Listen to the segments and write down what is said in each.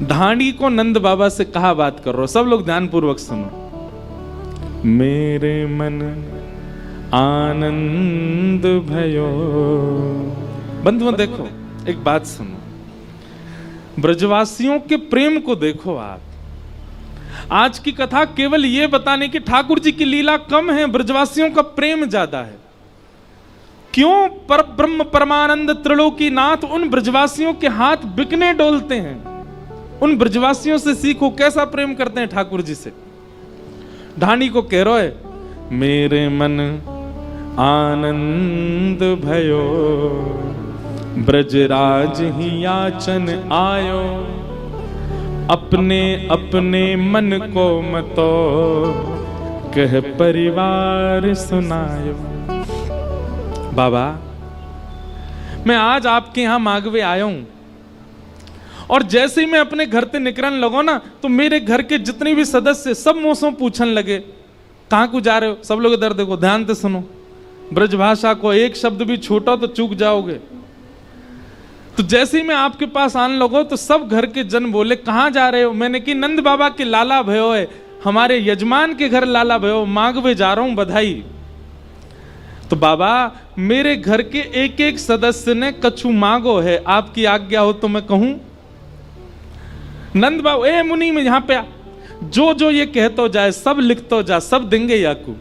ढांडी को नंद बाबा से कहा बात कर रहा हो, सब लोग ध्यान पूर्वक सुनो। मेरे मन आनंद भयो। बंधुओं देखो, एक बात सुनो, ब्रजवासियों के प्रेम को देखो आप। आज की कथा केवल ये बताने की ठाकुर जी की लीला कम है, ब्रजवासियों का प्रेम ज्यादा है। क्यों पर ब्रह्म परमानंद त्रिलोकी नाथ उन ब्रजवासियों के हाथ बिकने डोलते हैं। उन ब्रजवासियों से सीखो कैसा प्रेम करते हैं ठाकुर जी से। ढाणी को कह रहा है, मेरे मन आनंद भयो, ब्रजराज ही याचन आयो, अपने अपने मन को मतो, कह परिवार सुनायो। बाबा, मैं आज आपके यहां मागवे आया हूं, और जैसे ही मैं अपने घर से निकलने लगो ना, तो मेरे घर के जितने भी सदस्य सब मुझसे पूछने लगे, कहां को जा रहे हो। सब लोग इधर देखो, ध्यान से सुनो, ब्रजभाषा को एक शब्द भी छूटा तो चूक जाओगे। तो जैसे ही मैं आपके पास आने लगो, तो सब घर के जन बोले, कहां जा रहे हो। मैंने कि नंद बाबा के लाला भयो है, हमारे यजमान के घर लाला भयो, मांगवे जा रहा हूं, बधाई। तो बाबा, मेरे घर के एक एक सदस्य ने कछु मांगो है, आपकी आज्ञा हो तो मैं कहूं। नंद बाबा, ए मुनि में यहां पे जो जो ये कहतो जाए सब लिखतो जा, सब देंगे याकू।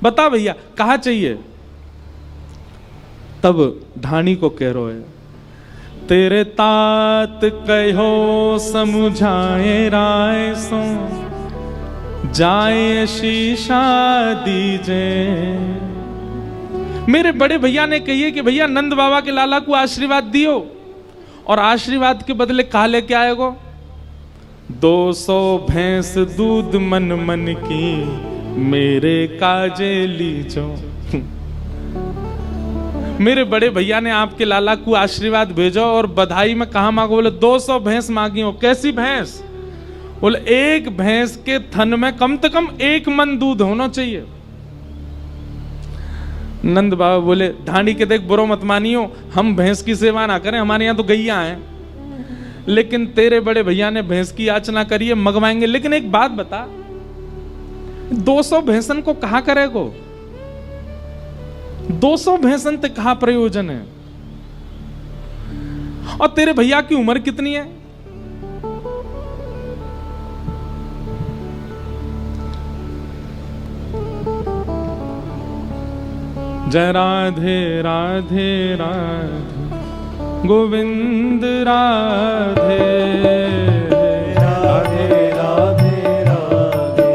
बता भैया कहा चाहिए। तब ढाणी को कह रहे है, तेरे तात कहो समझाए राय सो, जाए शीशा दीजे। मेरे बड़े भैया ने कहिए कि भैया नंद बाबा के लाला को आशीर्वाद दियो, और आशीर्वाद के बदले कहा लेके आएगो। 200 भैंस दूध मन मन की, मेरे काजे लीजो। मेरे बड़े भैया ने आपके लाला को आशीर्वाद भेजो, और बधाई में कहा मांगो। बोले 200 भैंस मांगी हो। कैसी भैंस। बोले एक भैंस के थन में कम से कम 1 मन दूध होना चाहिए। नंद बाबा बोले, ढांडी के देख बुरो मत मानियो, हम भैंस की सेवा ना करें, हमारे यहाँ तो गैया हैं, लेकिन तेरे बड़े भैया ने भैंस की याचना करी है, मंगवाएंगे। लेकिन एक बात बता, 200 भैंसन को कहा करेगो। 200 भैंसन ते कहा प्रयोजन है। और तेरे भैया की उम्र कितनी है। जय राधे राधे राधे गोविंद राधे राधे राधे राधे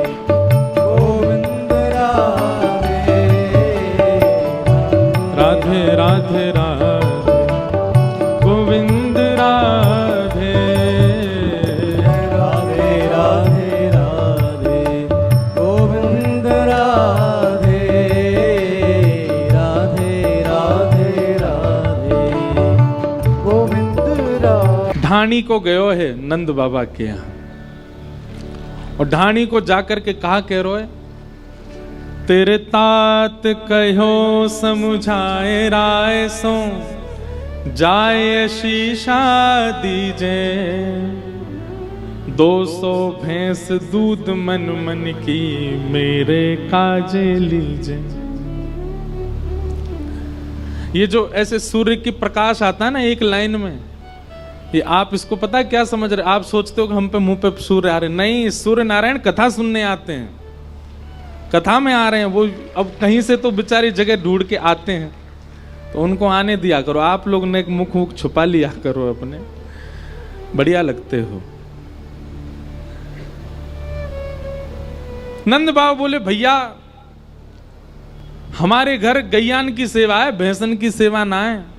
गोविंद राधे राधे राधे राधे गोविंद राधे राधे राधे राधे गोविंद राधे राधे राधे राधे गोविंद राधे। ढाणी को गयो है नंद बाबा के यहाँ, और ढाणी को जाकर के कहा कह रो है, तेरे तात कहो समझाए राय सो, जाए शीशा दीजे। 200 भैंस दूध मन मन की, मेरे काजे लीजे। ये जो ऐसे सूर्य की प्रकाश आता है ना एक लाइन में, ये आप इसको पता है क्या समझ रहे। आप सोचते हो कि हम पे मुंह पे सूर्य आ रहे, नहीं, सूर्य नारायण कथा सुनने आते हैं, कथा में आ रहे हैं वो। अब कहीं से तो बेचारी जगह ढूंढ के आते हैं, तो उनको आने दिया करो। आप लोग ने मुख छुपा लिया करो अपने, बढ़िया लगते हो। नंद बाबा बोले, भैया हमारे घर गैयान की सेवा है, भैंसन की सेवा ना है।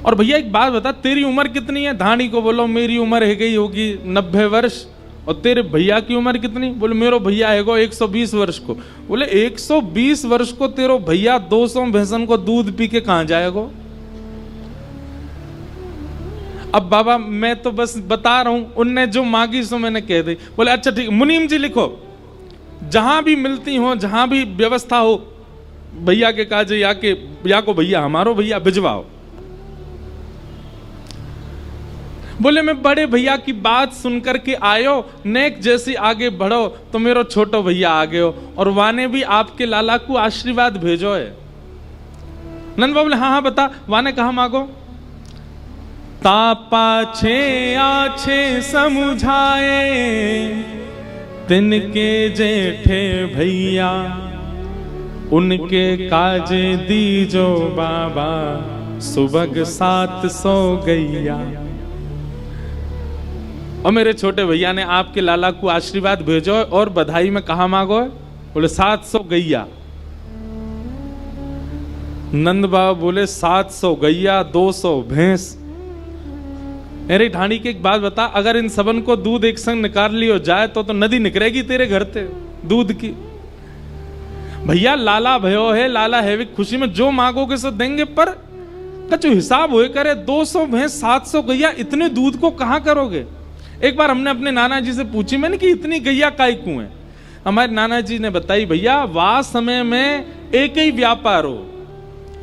और भैया एक बात बता, तेरी उम्र कितनी है। ढाणी को बोलो, मेरी उम्र है गई होगी 90 वर्ष। और तेरे भैया की उम्र कितनी। बोले मेरो भैया है 120 वर्ष को। बोले 120 वर्ष को तेरो भैया 200 भैंसन को दूध पी के कहां जाएगा। अब बाबा मैं तो बस बता रहा हूं, उनने जो मांगी सो मैंने कह दी। बोले अच्छा ठीक, मुनीम जी लिखो, जहां भी मिलती हो, जहां भी व्यवस्था हो, भैया के काजे या को भैया हमारो भैया भिजवाओ। बोले मैं बड़े भैया की बात सुन करके आयो, नेक जैसी आगे बढ़ो तो मेरो छोटो भैया आगे हो, और वाने भी आपके लाला को आशीर्वाद भेजो है। नंद बाबा बोले हाँ हाँ बता, वाने कहा मांगो। तापा छे आछे समझाए तिनके जेठे भैया, उनके काजे दीजो बाबा सुबह 700 गैया। और मेरे छोटे भैया ने आपके लाला को आशीर्वाद भेजो और बधाई में कहा मांगो है? बोले 700 गैया। नंद बाबा बोले 700 गैया 200 भैंस। अरे ढाणी की एक बात बता, अगर इन सबन को दूध एक संग निकाल लियो जाए तो नदी निकलेगी तेरे घर से दूध की। भैया लाला भयो है, लाला है खुशी में जो मांगोगे सो देंगे, पर कछु हिसाब हुए करे 200 भैंस 700 गैया, इतने दूध को कहां करोगे? एक बार हमने अपने नाना जी से पूछी, मैंने कि इतनी गैया काय क्यों है? हमारे नाना जी ने बताई, भैया वह समय में एक ही व्यापार हो,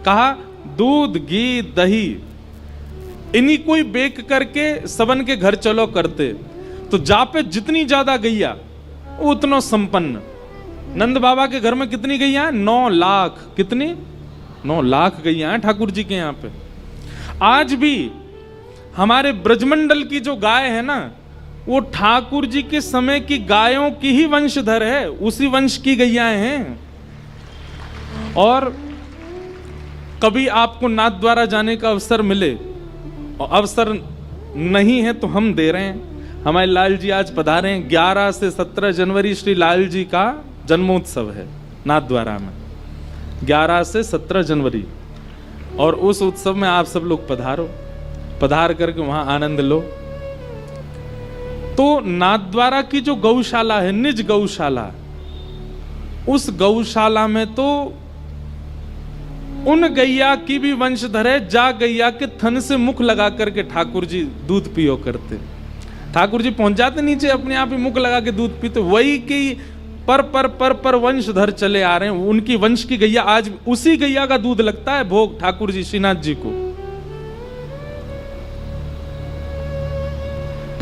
कहा दूध घी दही इन्हीं कोई बेक करके सबन के घर चलो करते, तो जा पे जितनी ज्यादा गैया उतना संपन्न। नंद बाबा के घर में कितनी गैया है? 9 लाख। कितनी? 9 लाख गैया है ठाकुर जी के यहाँ पे। आज भी हमारे ब्रजमंडल की जो गाय है ना, वो ठाकुर जी के समय की गायों की ही वंशधर है, उसी वंश की गैयाएं हैं। और कभी आपको नाथ द्वारा जाने का अवसर मिले, और अवसर नहीं है तो हम दे रहे हैं। हमारे लाल जी आज पधारे हैं। 11 से 17 जनवरी श्री लाल जी का जन्मोत्सव है नाथ द्वारा में, 11 से 17 जनवरी। और उस उत्सव में आप सब लोग पधारो, पधार करके वहां आनंद लो। तो नाथद्वारा की जो गौशाला है, निज गौशाला, उस गौशाला में तो उन गैया की भी वंशधर है, जा गैया के थन से मुख लगा करके ठाकुर जी दूध पियो करते। ठाकुर जी पहुंच जाते नीचे, अपने आप ही मुख लगा के दूध पीते। वही की पर वंशधर चले आ रहे हैं, उनकी वंश की गैया। आज उसी गैया का दूध लगता है भोग ठाकुर जी श्रीनाथ जी को।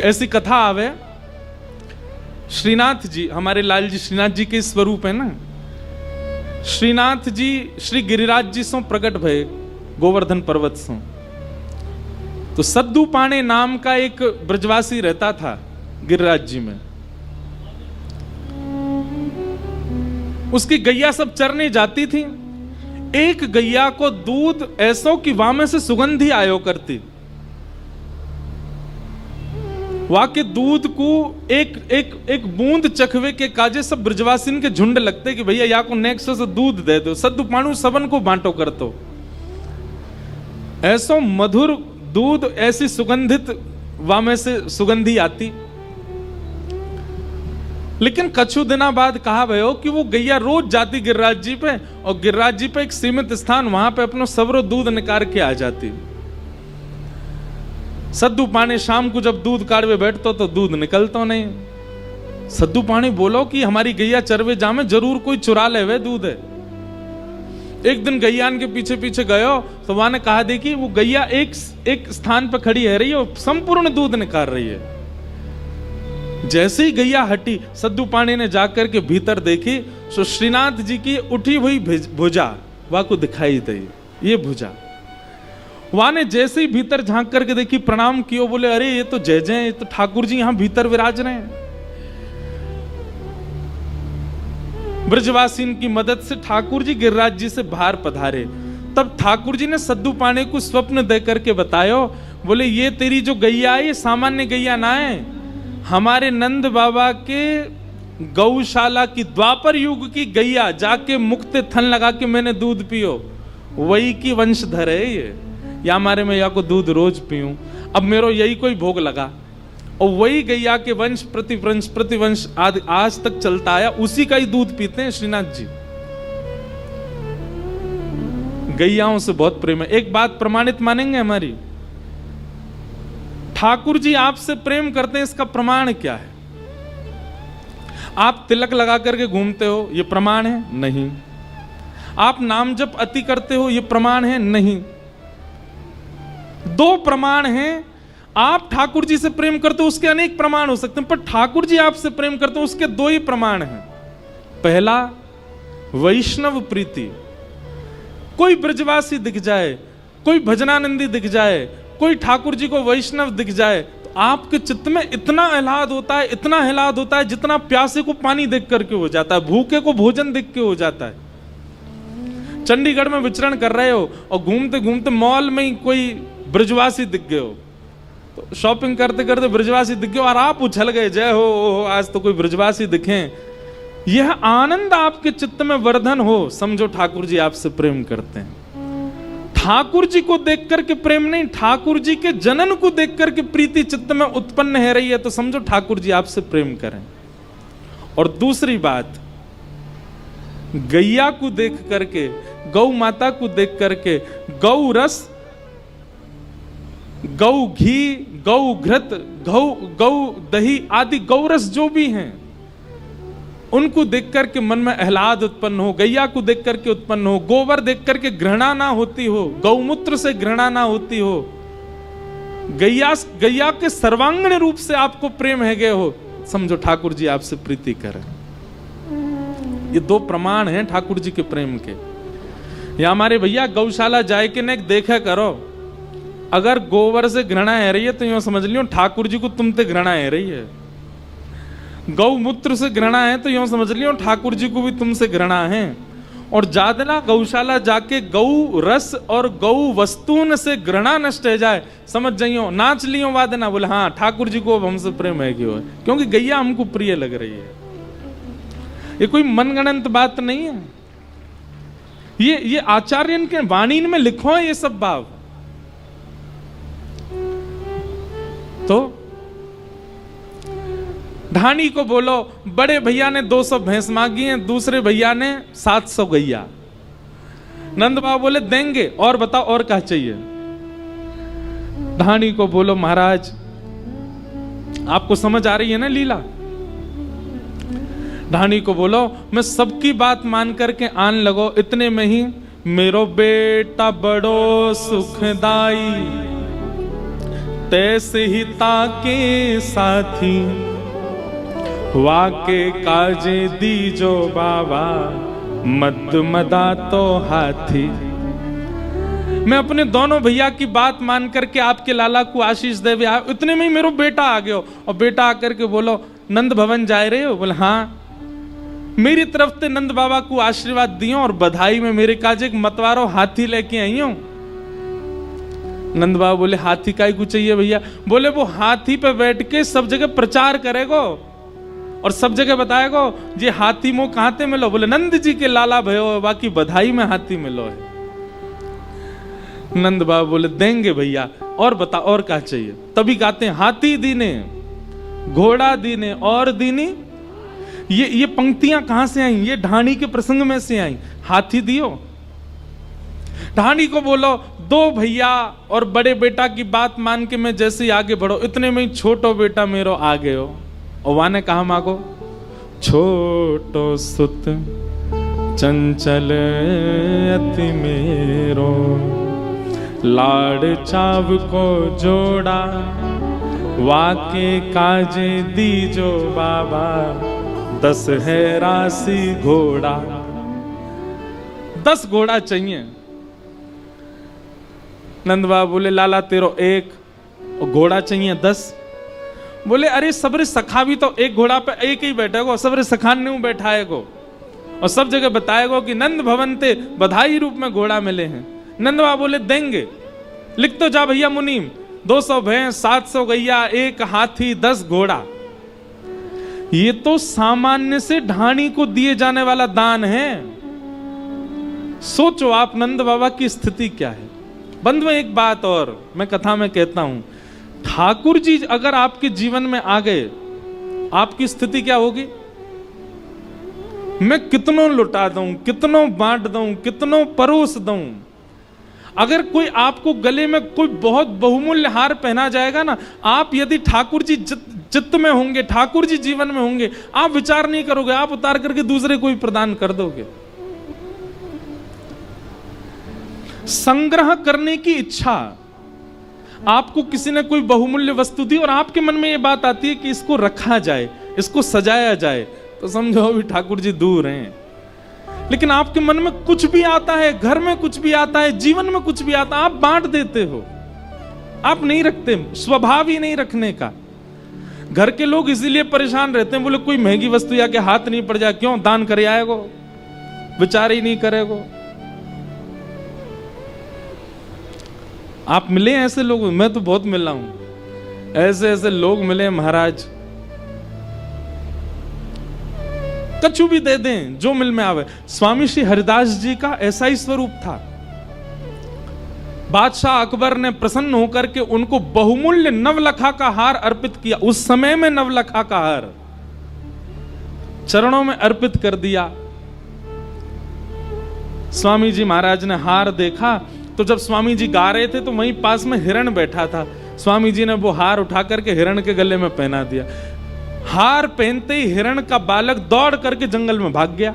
ऐसी कथा आवे, श्रीनाथ जी हमारे लाल जी श्रीनाथ जी के स्वरूप है ना। श्रीनाथ जी श्री गिरिराज जी सो प्रकट भय गोवर्धन पर्वत सो। तो सद्दू पाणे नाम का एक ब्रजवासी रहता था गिरिराज जी में। उसकी गैया सब चरने जाती थी। एक गैया को दूध ऐसो कि वहां में से सुगंधी आयो करती। वहां के दूध को एक बूंद चखवे के काजे सब ब्रजवासिन के झुंड लगते कि भैया या को नेक्स्ट से दूध दे दो, सद्दू पाणु सबन को बांटो कर दो। ऐसो मधुर दूध, ऐसी सुगंधित वहां में से सुगंधी आती। लेकिन कछु दिना बाद कहा भयो कि वो गैया रोज जाती गिरिराज जी पे, और गिरिराज जी पे एक सीमित स्थान, वहां पे अपनो सबरो दूध निकाल के आ जाती। सद्दू पाणी शाम को जब दूध काढ़वे बैठतो तो दूध निकलतो नहीं। सद्दू पाणी बोलो कि हमारी गैया चरवे जामे, जरूर कोई चुरा ले वे दूध है। एक दिन गैयान के पीछे पीछे गयो तो वहां ने कहा देखी वो गैया एक स्थान पर खड़ी है रही है, संपूर्ण दूध निकाल रही है। जैसे ही गैया हटी, सद्दू पाणी ने जाकर के भीतर देखी तो श्रीनाथ जी की उठी हुई भुजा वहां को दिखाई दी। ये भुजा वहां ने जैसे ही भीतर झांक करके देखी, प्रणाम कियो, बोले अरे ये तो जय जय, ये तो ठाकुर जी यहां भीतर विराज रहे हैं। ब्रजवासीन की मदद से ठाकुर जी गिरिराज जी से बाहर पधारे। तब ठाकुर जी ने सद्दू पाणी को स्वप्न दे करके बतायो, बोले ये तेरी जो गैया है ये सामान्य गैया ना है, हमारे नंद बाबा के गौशाला की द्वापर युग की गैया, जाके मुक्त थन लगा के मैंने दूध पियो, वही की वंशधर है ये। या हमारे में या को दूध रोज पीऊं, अब मेरो यही कोई भोग लगा, और वही गैया के वंश प्रतिवंश आज तक चलता आया, उसी का ही दूध पीते हैं श्रीनाथ जी। गैयाओं से बहुत प्रेम है। एक बात प्रमाणित मानेंगे हमारी, ठाकुर जी आपसे प्रेम करते हैं, इसका प्रमाण क्या है? आप तिलक लगा करके घूमते हो, ये प्रमाण है? नहीं। आप नाम जप अति करते हो, ये प्रमाण है? नहीं। दो प्रमाण हैं आप ठाकुर जी से प्रेम करते हो उसके अनेक प्रमाण हो सकते हैं, पर ठाकुर जी आपसे प्रेम करते हो उसके दो ही प्रमाण हैं। पहला, वैष्णव प्रीति। कोई ब्रजवासी दिख जाए, कोई भजनानंदी दिख जाए, कोई ठाकुर जी को वैष्णव दिख जाए, तो आपके चित्त में इतना आह्लाद होता है, इतना आह्लाद होता है जितना प्यासे को पानी देख करके हो जाता है, भूखे को भोजन देख के हो जाता है। चंडीगढ़ में विचरण कर रहे हो और घूमते घूमते मॉल में ही कोई ब्रजवासी दिख गए हो, तो शॉपिंग करते करते ब्रजवासी दिख गए और आप उछल गए, जय हो आज तो कोई ब्रजवासी दिखे। यह आनंद आपके चित्त में वर्धन हो, समझो ठाकुर जी आपसे प्रेम करते हैं। ठाकुर जी को देख करके प्रेम नहीं, ठाकुर जी के जनन को देख करके प्रीति चित्त में उत्पन्न है रही है, तो समझो ठाकुर जी आपसे प्रेम करें। और दूसरी बात, गैया को देख करके, गौ माता को देख करके, गौ रस, गौ घी, गौ घृत, गौ दही आदि गौरस जो भी हैं, उनको देख करके मन में आह्लाद उत्पन्न हो, गैया को देख करके उत्पन्न हो, गोबर देख करके घृणा ना होती हो, गौमूत्र से घृणा ना होती हो, गैया के सर्वांगीण रूप से आपको प्रेम है गए हो, समझो ठाकुर जी आपसे प्रीति करें। ये दो प्रमाण हैं ठाकुर जी के प्रेम के। या हमारे भैया गौशाला जाए के ने देखा करो, अगर गोबर से घृणा है रही है तो यूं समझ लियो ठाकुर जी को तुमसे घृणा है रही है। गौमूत्र से घृणा है तो यूं समझ लियो ठाकुर जी को भी तुमसे घृणा है। और जादना गौशाला जाके गौ रस और गौ वस्तुन से घृणा नष्ट हो जाए, समझ जाइयो नाच लियो वादना, बोले हाँ ठाकुर जी को अब हमसे प्रेम है क्यों है, क्योंकि गैया हमको प्रिय लग रही है। ये कोई मनगणंत बात नहीं है, ये आचार्यन के वाणी में लिखो है ये सब भाव। तो ढाणी को बोलो, बड़े भैया ने 200 भैंस मांगी हैं, दूसरे भैया ने 700 गैया। नंद बाबा बोले देंगे, और बताओ और क्या चाहिए। ढाणी को बोलो महाराज आपको समझ आ रही है ना लीला। ढाणी को बोलो मैं सबकी बात मान करके आन लगो, इतने में ही मेरो बेटा बड़ो सुखदाई, तैसे ही ताके साथी, वाके काजे दीजो बाबा, मत मदा तो हाथी। मैं अपने दोनों भैया की बात मान करके आपके लाला को आशीष देवे आया, इतने में ही मेरा बेटा आ गयो। और बेटा आकर के बोलो नंद भवन जा रहे हो, बोले हाँ। मेरी तरफ से नंद बाबा को आशीर्वाद दियो और बधाई में मेरे काज एक मतवारो हाथी लेके आई हूं। नंद बाबा बोले हाथी काय को चाहिए भैया, बोले वो हाथी पे बैठ के सब जगह प्रचार करेगो और सब जगह बताएगो ये हाथी मो कहां ते मिलो, बोले नंद जी के लाला भयो, बाकी बधाई में हाथी मिलो है। नंद बाबा बोले देंगे भैया, और बता और क्या चाहिए। तभी कहते हैं हाथी दीने, घोड़ा दीने और दीनी। ये पंक्तियां कहां से आई, ये ढाणी के प्रसंग में से आई। हाथी दियो, ढाणी को बोलो 2 भैया और बड़े बेटा की बात मान के मैं जैसे ही आगे बढ़ो, इतने में ही छोटो बेटा मेरो आ गए हो। और वहां ने कहा मांगो, छोटो सुत चंचल अति मेरो, लाड़ चाव को जोड़ा, वाके काजे दीजो बाबा, 10 है राशि घोड़ा। 10 घोड़ा चाहिए। नंद बाबा बोले लाला तेरो 1 और घोड़ा चाहिए 10। बोले अरे सबरे सखा भी तो एक घोड़ा पे एक ही बैठेगो, सबरे सखान ने बैठाएगो और सब जगह बताएगो कि नंद भवन ते बधाई रूप में घोड़ा मिले हैं। नंद बाबा बोले देंगे, लिख तो जा भैया मुनीम, 200 भैंस, 700 गैया, 1 हाथी, 10 घोड़ा। ये तो सामान्य से ढाणी को दिए जाने वाला दान है। सोचो आप नंद बाबा की स्थिति क्या है। बंधुओं एक बात और मैं कथा में कहता हूं, ठाकुर जी अगर आपके जीवन में आ गए, आपकी स्थिति क्या होगी। मैं कितनों लुटा दूं, कितनों बांट दूं, कितनों परोस दूं, अगर कोई आपको गले में कोई बहुत बहुमूल्य हार पहना जाएगा ना, आप यदि ठाकुर जी चित्त में होंगे, ठाकुर जी जीवन में होंगे, आप विचार नहीं करोगे, आप उतार करके दूसरे को ही प्रदान कर दोगे। संग्रह करने की इच्छा, आपको किसी ने कोई बहुमूल्य वस्तु दी और आपके मन में ये बात आती है कि इसको रखा जाए, इसको सजाया जाए, तो समझो अभी ठाकुर जी दूर हैं। लेकिन आपके मन में कुछ भी आता है, घर में कुछ भी आता है, जीवन में कुछ भी आता है, आप बांट देते हो, आप नहीं रखते, स्वभाव ही नहीं रखने का। घर के लोग इसीलिए परेशान रहते हैं, बोले कोई महंगी वस्तु या के हाथ नहीं पड़ जाए, क्यों दान करे आएगो, विचार ही नहीं करेगो। आप मिले ऐसे लोग? मैं तो बहुत मिला हूं, ऐसे ऐसे लोग मिले महाराज, कछु भी दे दें जो मिल में आवे। स्वामी श्री हरिदास जी का ऐसा ही स्वरूप था। बादशाह अकबर ने प्रसन्न होकर के उनको बहुमूल्य नवलखा का हार अर्पित किया। उस समय में नवलखा का हार चरणों में अर्पित कर दिया। स्वामी जी महाराज ने हार देखा तो जब स्वामी जी गा रहे थे तो वहीं पास में हिरण बैठा था। स्वामी जी ने वो हार उठा करके हिरण के गले में पहना दिया। हार पहनते ही हिरण का बालक दौड़ करके जंगल में भाग गया।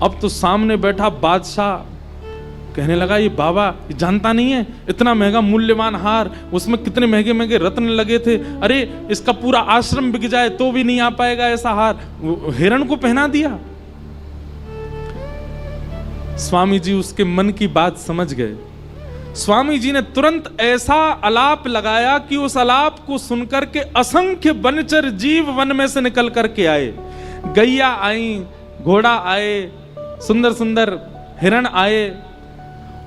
अब तो सामने बैठा बादशाह कहने लगा, ये बाबा ये जानता नहीं है, इतना महंगा मूल्यवान हार, उसमें कितने महंगे महंगे रत्न लगे थे, अरे इसका पूरा आश्रम बिक जाए तो भी नहीं आ पाएगा ऐसा हार, हिरण को पहना दिया। स्वामी जी उसके मन की बात समझ गए। स्वामी जी ने तुरंत ऐसा अलाप लगाया कि उस अलाप को सुनकर के असंख्य वनचर जीव वन में से निकल करके आए। गैया आई, घोड़ा आए, सुंदर सुंदर हिरण आए,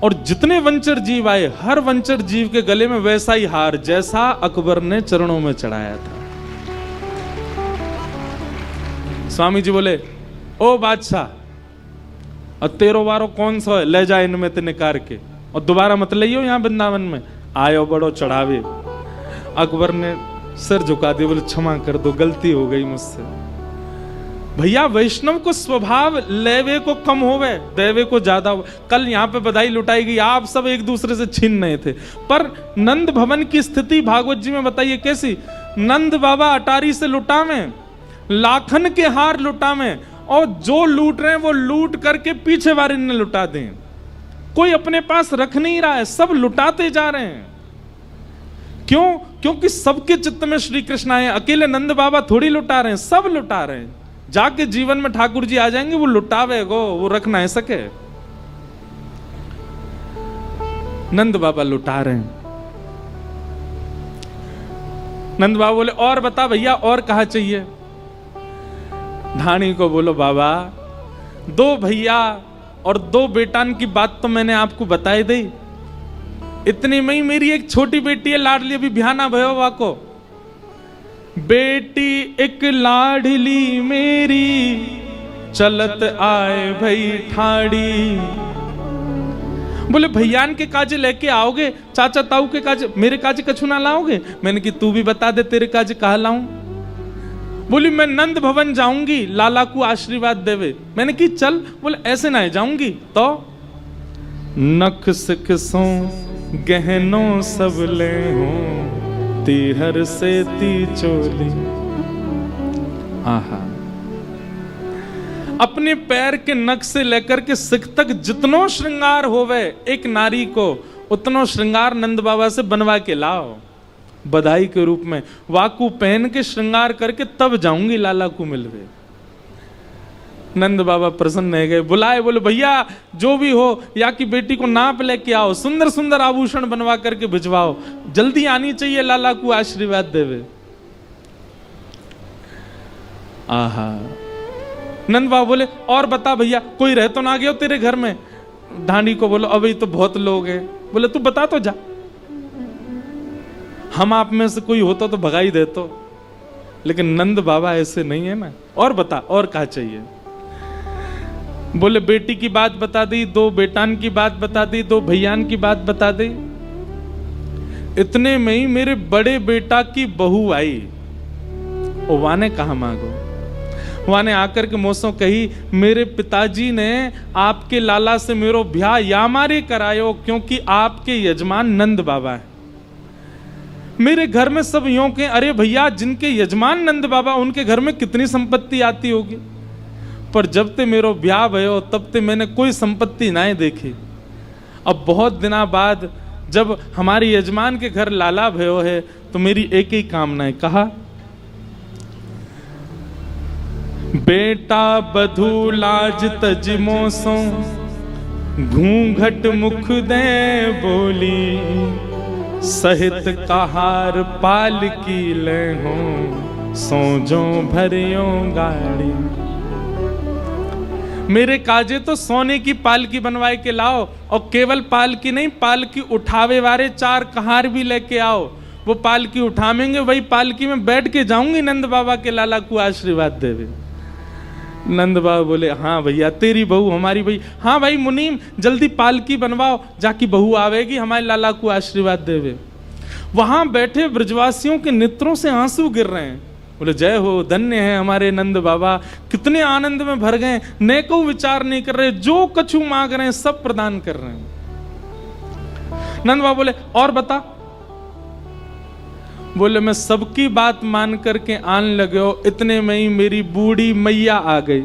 और जितने वंचर जीव आए हर वंचर जीव के गले में वैसा ही हार जैसा अकबर ने चरणों में चढ़ाया था। स्वामी जी बोले, ओ बादशाह, और तेरो वारो कौन सा है, ले जा इनमें ते निकार के और दोबारा मत लियो यहां वृंदावन में, आयो बड़ो चढ़ावे। अकबर ने सिर झुका दिया, बोले क्षमा कर दो, गलती हो गई मुझसे। भैया वैष्णव को स्वभाव लेवे को कम होवे, देवे को ज्यादा हो। कल यहाँ पे बधाई लुटाई गई, आप सब एक दूसरे से छीन रहे थे, पर नंद भवन की स्थिति भागवत जी में बताइए कैसी। नंद बाबा अटारी से लुटावे, लाखन के हार लुटावे, और जो लूट रहे हैं वो लूट करके पीछे वाले ने लुटा दें। कोई अपने पास रख नहीं रहा है, सब लुटाते जा रहे हैं। क्यों? क्योंकि सबके चित्त में श्री कृष्ण आए। अकेले नंद बाबा थोड़ी लुटा रहे हैं, सब लुटा रहे हैं। जाके जीवन में ठाकुर जी आ जाएंगे, वो लुटावे गो, वो रख ना सके। नंद बाबा लुटा रहे हैं। नंद बाबा बोले, और बता भैया, और कहा चाहिए? धानी को बोलो, बाबा 2 भैया और 2 बेटान की बात तो मैंने आपको बताई दी। इतनी में ही मेरी एक छोटी बेटी है लाडली, अभी बिहाना भयो वाको। बेटी एक लाडली मेरी, चलत आए भई ठाड़ी। बोले भैयान के काजे लेके आओगे, चाचा ताऊ के काजे, मेरे काजे कछु ना लाओगे? मैंने कि तू भी बता दे तेरे काजे कहा लाऊं। बोली मैं नंद भवन जाऊंगी लाला को आशीर्वाद देवे। मैंने कि चल। बोले ऐसे ना जाऊंगी तो नख सिकसों गहनों सब ले हूं, तीहर से ती चोली। आहा, अपने पैर के नख से लेकर के सिख तक जितनो श्रृंगार होवे एक नारी को, उतनो श्रृंगार नंद बाबा से बनवा के लाओ बधाई के रूप में। वाकू पहन के श्रृंगार करके तब जाऊंगी लाला को मिलवे। नंद बाबा प्रसन्न रह गए, बुलाए, बोले भैया जो भी हो, या की बेटी को नाप लेके आओ, सुंदर सुंदर आभूषण बनवा करके भिजवाओ, जल्दी आनी चाहिए लाला को आशीर्वाद देवे। आहा, नंद बाबा बोले, और बता भैया कोई रह तो ना गया तेरे घर में? ढांडी को बोलो, अभी तो बहुत लोग हैं। बोले तू बता तो जा, हम आप में से कोई होता तो भगाई देतो, लेकिन नंद बाबा ऐसे नहीं है ना। और बता, और क्या चाहिए? बोले बेटी की बात बता दी, 2 बेटान की बात बता दी, 2 भैयान की बात बता दी। इतने में ही मेरे बड़े बेटा की बहू आई। ओ वाने कहा मांगो, वाने आकर के मोसों कही, मेरे पिताजी ने आपके लाला से मेरो ब्याह यामारे करायो, क्योंकि आपके यजमान नंद बाबा है। मेरे घर में सब यूं के, अरे भैया जिनके यजमान नंद बाबा उनके घर में कितनी संपत्ति आती होगी, पर जब ते मेरो ब्याह भयो तब ते मैंने कोई संपत्ति ना देखी। अब बहुत दिना बाद जब हमारे यजमान के घर लाला भयो है तो मेरी एक ही कामना है। कहा, बेटा बधू लाज तजमो सो घूंघट मुख दे बोली, सहित कहार पाल की ले हो सोजो भरियो गाड़ी। मेरे काजे तो सोने की पालकी बनवाए के लाओ, और केवल पालकी नहीं, पालकी उठावे वाले 4 कहार भी लेके आओ। वो पालकी उठावेंगे, वही पालकी में बैठ के जाऊंगी नंद बाबा के लाला को आशीर्वाद देवे। नंद बाबा बोले, हाँ भैया तेरी बहू हमारी भाई। हाँ भाई मुनीम, जल्दी पालकी बनवाओ, जाकी बहू आवेगी हमारे लाला को आशीर्वाद देवे। वहां बैठे ब्रजवासियों के नेत्रों से आंसू गिर रहे हैं। बोले, जय हो, धन्य है हमारे नंद बाबा, कितने आनंद में भर गए, नेको विचार नहीं कर रहे, जो कछु मांग रहे हैं सब प्रदान कर रहे हैं। नंद बाबा बोले, और बता। बोले, मैं सबकी बात मान करके आन लगे हो, इतने में ही मेरी बूढ़ी मैया आ गई।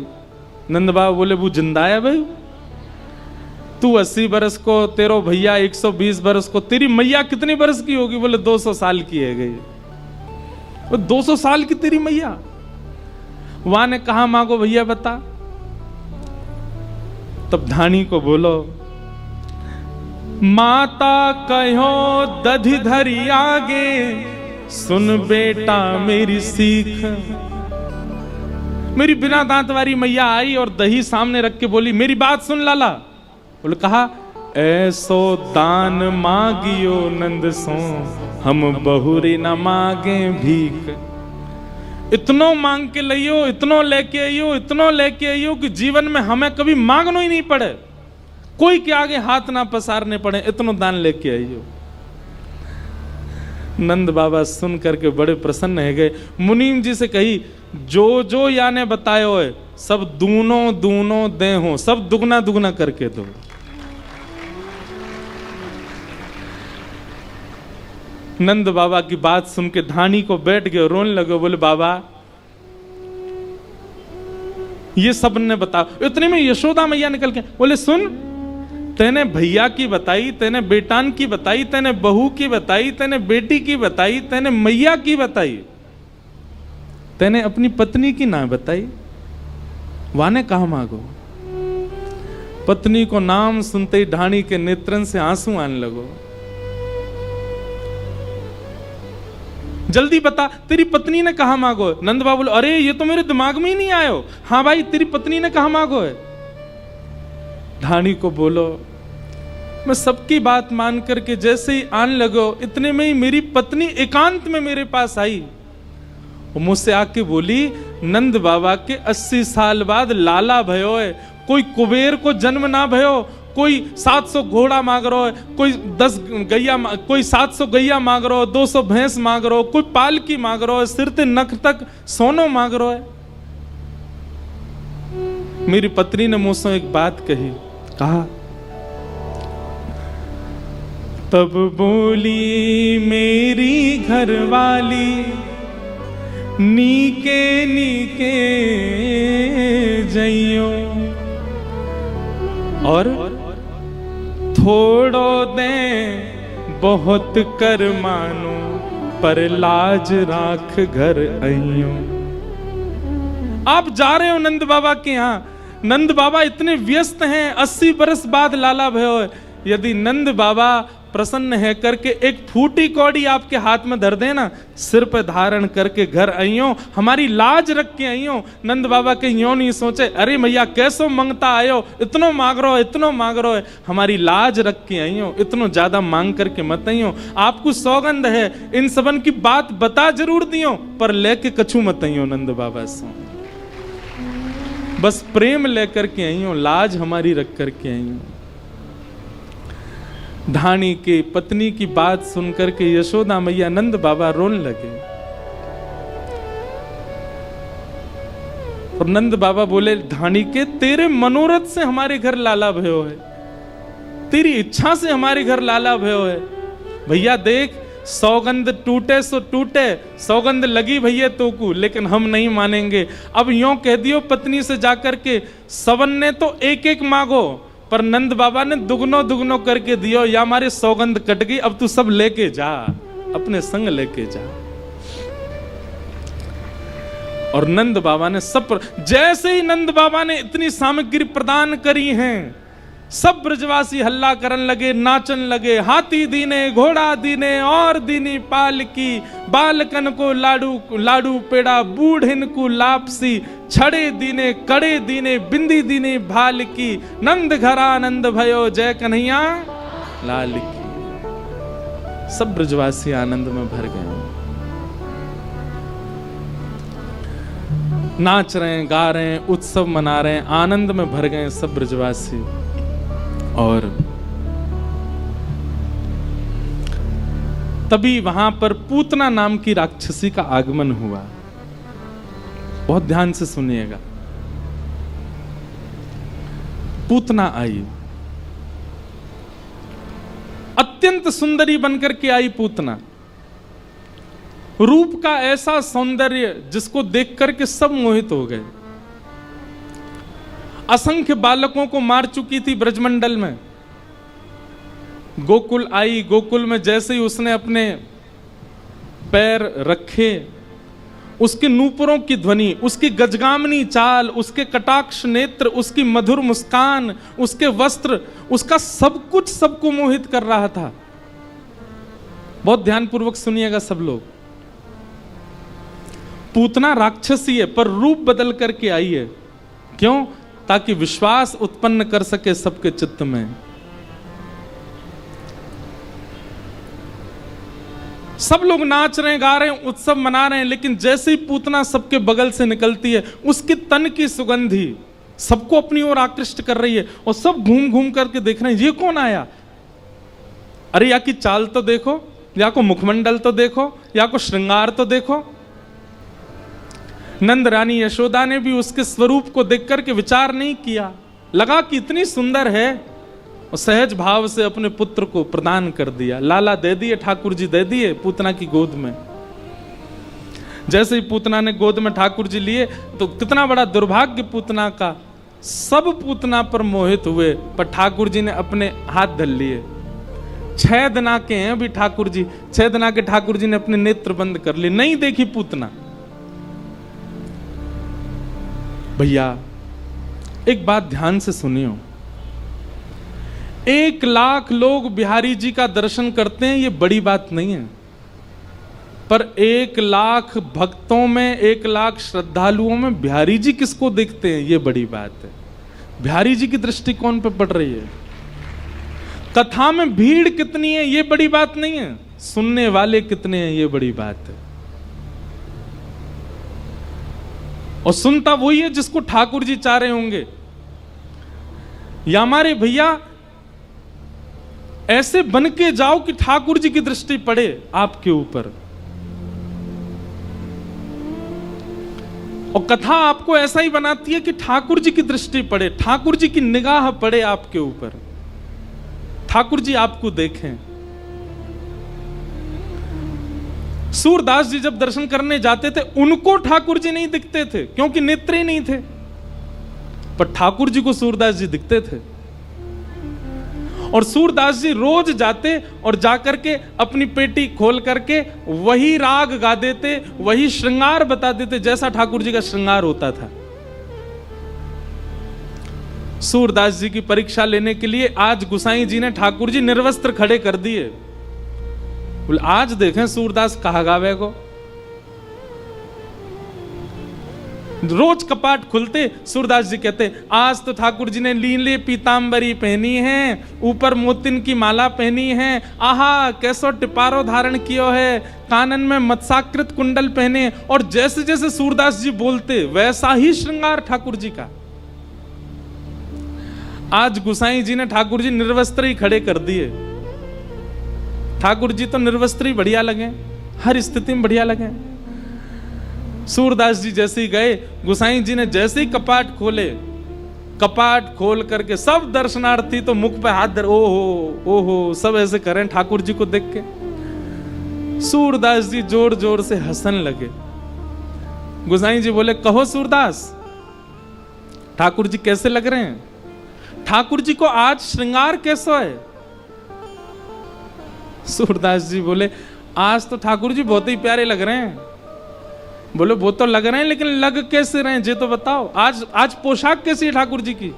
नंद बाबा बोले, वो जिंदा है भाई? तू 80 बरस को, तेरो भैया 120 बरस को, तेरी मैया कितनी बरस की होगी? बोले 200 साल की है गई। 200 साल की तेरी मैया? वहां ने कहा, मांगो भैया बता। तब धानी को बोलो, माता कहो दधि धरी आगे, सुन बेटा मेरी सीख। मेरी बिना दांत वाली मैया आई और दही सामने रख के बोली, मेरी बात सुन लाला। बोले, कहा, ऐसो दान मांगियो नंद सो, हम बहुरी न मांगे भीख। इतनो मांग के लियो, इतनो लेके आइयो, इतनो लेके आइयो कि जीवन में हमें कभी मांगना ही नहीं पड़े, कोई के आगे हाथ ना पसारने पड़े, इतनो दान लेके आइयो। नंद बाबा सुन करके बड़े प्रसन्न है गए। मुनीम जी से कही, जो जो याने बतायो है सब दूनो दूनो दे हो, सब दुगना दुगना करके दो। नंद बाबा की बात सुन के धानी को बैठ गए, रोने लगे। बोले, बाबा ये सब ने बता। इतने में यशोदा मैया निकल के बोले, सुन, तेने भैया की बताई, तेने बेटान की बताई, तेने बहू की बताई, तेने बेटी की बताई, तेने मैया की बताई, तेने अपनी पत्नी की ना बताई। वाने कहा मांगो। पत्नी को नाम सुनते ही ढाणी के नेत्रन से आंसू आने लगो। जल्दी बता, तेरी पत्नी ने कहा मांगो। नंद बाबा बोले, अरे ये तो मेरे दिमाग में ही नहीं आयो। हाँ भाई, तेरी पत्नी ने कहा मांगो है। ढाणी को बोलो, मैं सबकी बात मान करके जैसे ही आने लगो, इतने में ही मेरी पत्नी एकांत में मेरे पास आई। वो मुझसे आके बोली, नंद बाबा के 80 साल बाद लाला भयो है, कोई कुबेर को जन्म ना भयो, कोई 700 घोड़ा मांग रहा है, कोई 10 गैया, कोई 700 गैया मांग रहा है, 200 भैंस मांग रहा है, कोई पालकी मांग रहा है, सिर ते नख तक सोनो मांग रहा है। मेरी पत्नी ने मुझसे एक बात कही। कहा, तब बोली मेरी घरवाली, नीके नीके जइयो, और थोड़ो दे बहुत कर मानो, पर लाज राख घर आइयो। आप जा रहे हो नंद बाबा के यहाँ, नंद बाबा इतने व्यस्त हैं, 80 बरस बाद लाला भयो है। यदि नंद बाबा प्रसन्न है करके एक फूटी कौड़ी आपके हाथ में धर देना, सिर पे धारण करके घर आइयो, हमारी लाज रख के आइयो। नंद बाबा के यो नहीं सोचे, अरे भैया कैसो मंगता आयो, इतनो मांग रहो, इतनो मांग रहो है, हमारी लाज रख के आइयो, इतनो ज्यादा मांग करके मत आइयो। आपको सौगंध है, इन सबन की बात बता जरूर दियो, पर लेके कछु मत आइयो नंद बाबा से। बस प्रेम लेकर के आइयो, लाज हमारी रख करके आइयो। ढाणी के पत्नी की बात सुनकर के यशोदा मैया नंद बाबा रोने लगे। और नंद बाबा बोले, ढाणी के तेरे मनोरथ से हमारे घर लाला भयो है, तेरी इच्छा से हमारे घर लाला भयो है। भैया देख, सौगंध टूटे सो टूटे, सौगंध लगी भैया तो को, लेकिन हम नहीं मानेंगे। अब यूं कह दियो पत्नी से जाकर के, सबन ने तो एक एक मांगो, पर नंद बाबा ने दुगनो दुगनो करके दियो, या हमारी सौगंध कट गई, अब तू सब लेके जा, अपने संग लेके जा। और नंद बाबा ने जैसे ही नंद बाबा ने इतनी सामग्री प्रदान करी हैं, सब ब्रजवासी हल्ला करने लगे, नाचन लगे। हाथी दीने, घोड़ा दीने और दीनी पालकी, बालकन को लाडू लाडू पेड़ा, बूढ़िन को लापसी, छड़े दीने, कड़े दीने, बिंदी दीने भाल की, नंद घरा नंद भयो, जय कन्हैया लाल की। सब ब्रजवासी आनंद में भर गए, नाच रहे हैं, गा रहे हैं, उत्सव मना रहे हैं, आनंद में भर गए सब ब्रजवासी। और तभी वहां पर पूतना नाम की राक्षसी का आगमन हुआ। बहुत ध्यान से सुनिएगा। पूतना आई, अत्यंत सुंदरी बनकर के आई पूतना। रूप का ऐसा सौंदर्य जिसको देख करके सब मोहित हो गए। असंख्य बालकों को मार चुकी थी ब्रजमंडल में। गोकुल आई, गोकुल में जैसे ही उसने अपने पैर रखे, उसके नूपुरों की ध्वनि, उसकी गजगामनी चाल, उसके कटाक्ष नेत्र, उसकी मधुर मुस्कान, उसके वस्त्र, उसका सब कुछ सबको मोहित कर रहा था। बहुत ध्यानपूर्वक सुनिएगा सब लोग। पूतना राक्षसी है पर रूप बदल करके आई है। क्यों? ताकि विश्वास उत्पन्न कर सके सबके चित्त में। सब लोग नाच रहे हैं, गा रहे हैं, उत्सव मना रहे हैं, लेकिन जैसे ही पूतना सबके बगल से निकलती है, उसकी तन की सुगंधी सबको अपनी ओर आकृष्ट कर रही है। और सब घूम घूम करके देख रहे हैं, ये कौन आया? अरे या की चाल तो देखो, या को मुखमंडल तो देखो, या को श्रृंगार तो देखो। नंद रानी यशोदा ने भी उसके स्वरूप को देख करके विचार नहीं किया, लगा कि इतनी सुंदर है, और सहज भाव से अपने पुत्र को प्रदान कर दिया। लाला दे दिए, ठाकुर जी दे दिए पूतना की गोद में। जैसे ही पूतना ने गोद में ठाकुर जी लिए, तो कितना बड़ा दुर्भाग्य पूतना का। सब पूतना पर मोहित हुए, पर ठाकुर जी ने अपने हाथ धर लिए। 6 दिना के हैं अभी ठाकुर जी, 6 दिना के ठाकुर जी ने अपने नेत्र बंद कर लिए, नहीं देखी पूतना। भैया एक बात ध्यान से सुनियो, 1 लाख लोग बिहारी जी का दर्शन करते हैं, ये बड़ी बात नहीं है। पर 1 लाख भक्तों में, 1 लाख श्रद्धालुओं में बिहारी जी किसको देखते हैं, ये बड़ी बात है। बिहारी जी की दृष्टि कौन पे पड़ रही है? कथा में भीड़ कितनी है ये बड़ी बात नहीं है, सुनने वाले कितने हैं ये बड़ी बात है। और सुनता वही है जिसको ठाकुर जी चाह रहे होंगे। या हमारे भैया ऐसे बन के जाओ कि ठाकुर जी की दृष्टि पड़े आपके ऊपर। और कथा आपको ऐसा ही बनाती है कि ठाकुर जी की दृष्टि पड़े, ठाकुर जी की निगाह पड़े आपके ऊपर, ठाकुर जी आपको देखें। सूरदास जी जब दर्शन करने जाते थे, उनको ठाकुर जी नहीं दिखते थे क्योंकि नेत्र ही नहीं थे, पर ठाकुर जी को सूरदास जी दिखते थे। और सूरदास जी रोज जाते और जाकर के अपनी पेटी खोल करके वही राग गा देते, वही श्रृंगार बता देते जैसा ठाकुर जी का श्रृंगार होता था। सूरदास जी की परीक्षा लेने के लिए आज गुसाई जी ने ठाकुर जी निर्वस्त्र खड़े कर दिए। आज देखें सूरदास कहा गावे को। रोज कपाट खुलते सूरदास जी कहते, आज तो ठाकुर जी ने नीले पीतांबरी पहनी है, ऊपर मोतिन की माला पहनी है, आहा कैसो टिपारो धारण कियो है, कानन में मत्साकृत कुंडल पहने। और जैसे जैसे सूरदास जी बोलते वैसा ही श्रृंगार ठाकुर जी का। आज गुसाई जी ने ठाकुर जी निर्वस्त्र ही खड़े कर दिए। ठाकुर जी तो निर्वस्त्र ही बढ़िया लगे, हर स्थिति में बढ़िया लगे। सूरदास जी जैसे ही गए, गुसाई जी ने जैसे ही कपाट खोले, कपाट खोल करके सब दर्शनार्थी तो मुख पे हाथ धर, ओहो ओहो सब ऐसे करें ठाकुर जी को देख के। सूरदास जी जोर जोर से हंसने लगे। गुसाई जी बोले, कहो सूरदास ठाकुर जी कैसे लग रहे हैं? ठाकुर जी को आज श्रृंगार कैसा है? सूरदास जी बोले आज तो ठाकुर जी बहुत ही प्यारे लग रहे हैं। बोले वो तो लग रहे हैं, लेकिन लग कैसे रहे हैं ये तो बताओ। आज पोशाक कैसी है ठाकुर जी की?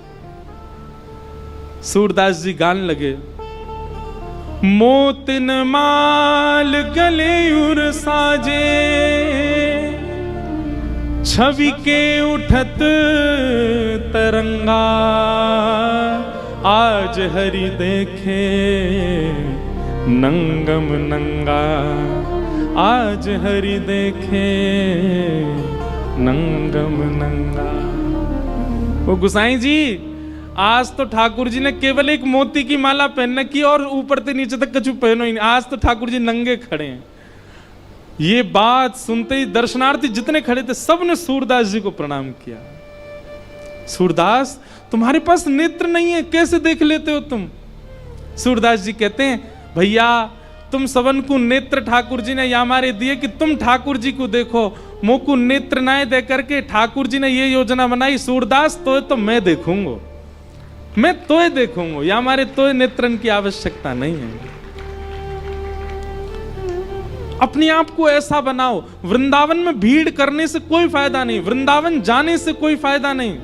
सूरदास जी गान लगे, मोतिन माल गले उर साजे, छवि के उठत तरंगा, आज हरि देखे नंगम नंगा, आज हरि देखे नंगम नंगा। वो गुसाई जी आज तो ठाकुर जी ने केवल एक मोती की माला पहनने की और ऊपर से नीचे तक कछु पहनो ही नहीं। आज तो ठाकुर जी नंगे खड़े हैं। ये बात सुनते ही दर्शनार्थी जितने खड़े थे सब ने सूरदास जी को प्रणाम किया। सूरदास तुम्हारे पास नेत्र नहीं है, कैसे देख लेते हो तुम? सूरदास जी कहते हैं भैया तुम सबन को नेत्र ठाकुर जी ने हमारे दिए कि तुम ठाकुर जी को देखो। मोको नेत्र ना दे करके ठाकुर जी ने ये योजना बनाई, सूरदास तो मैं देखूंगा, मैं तोय देखूंगा, या हमारे तोय नेत्रन की आवश्यकता नहीं है। अपने आप को ऐसा बनाओ। वृंदावन में भीड़ करने से कोई फायदा नहीं, वृंदावन जाने से कोई फायदा नहीं।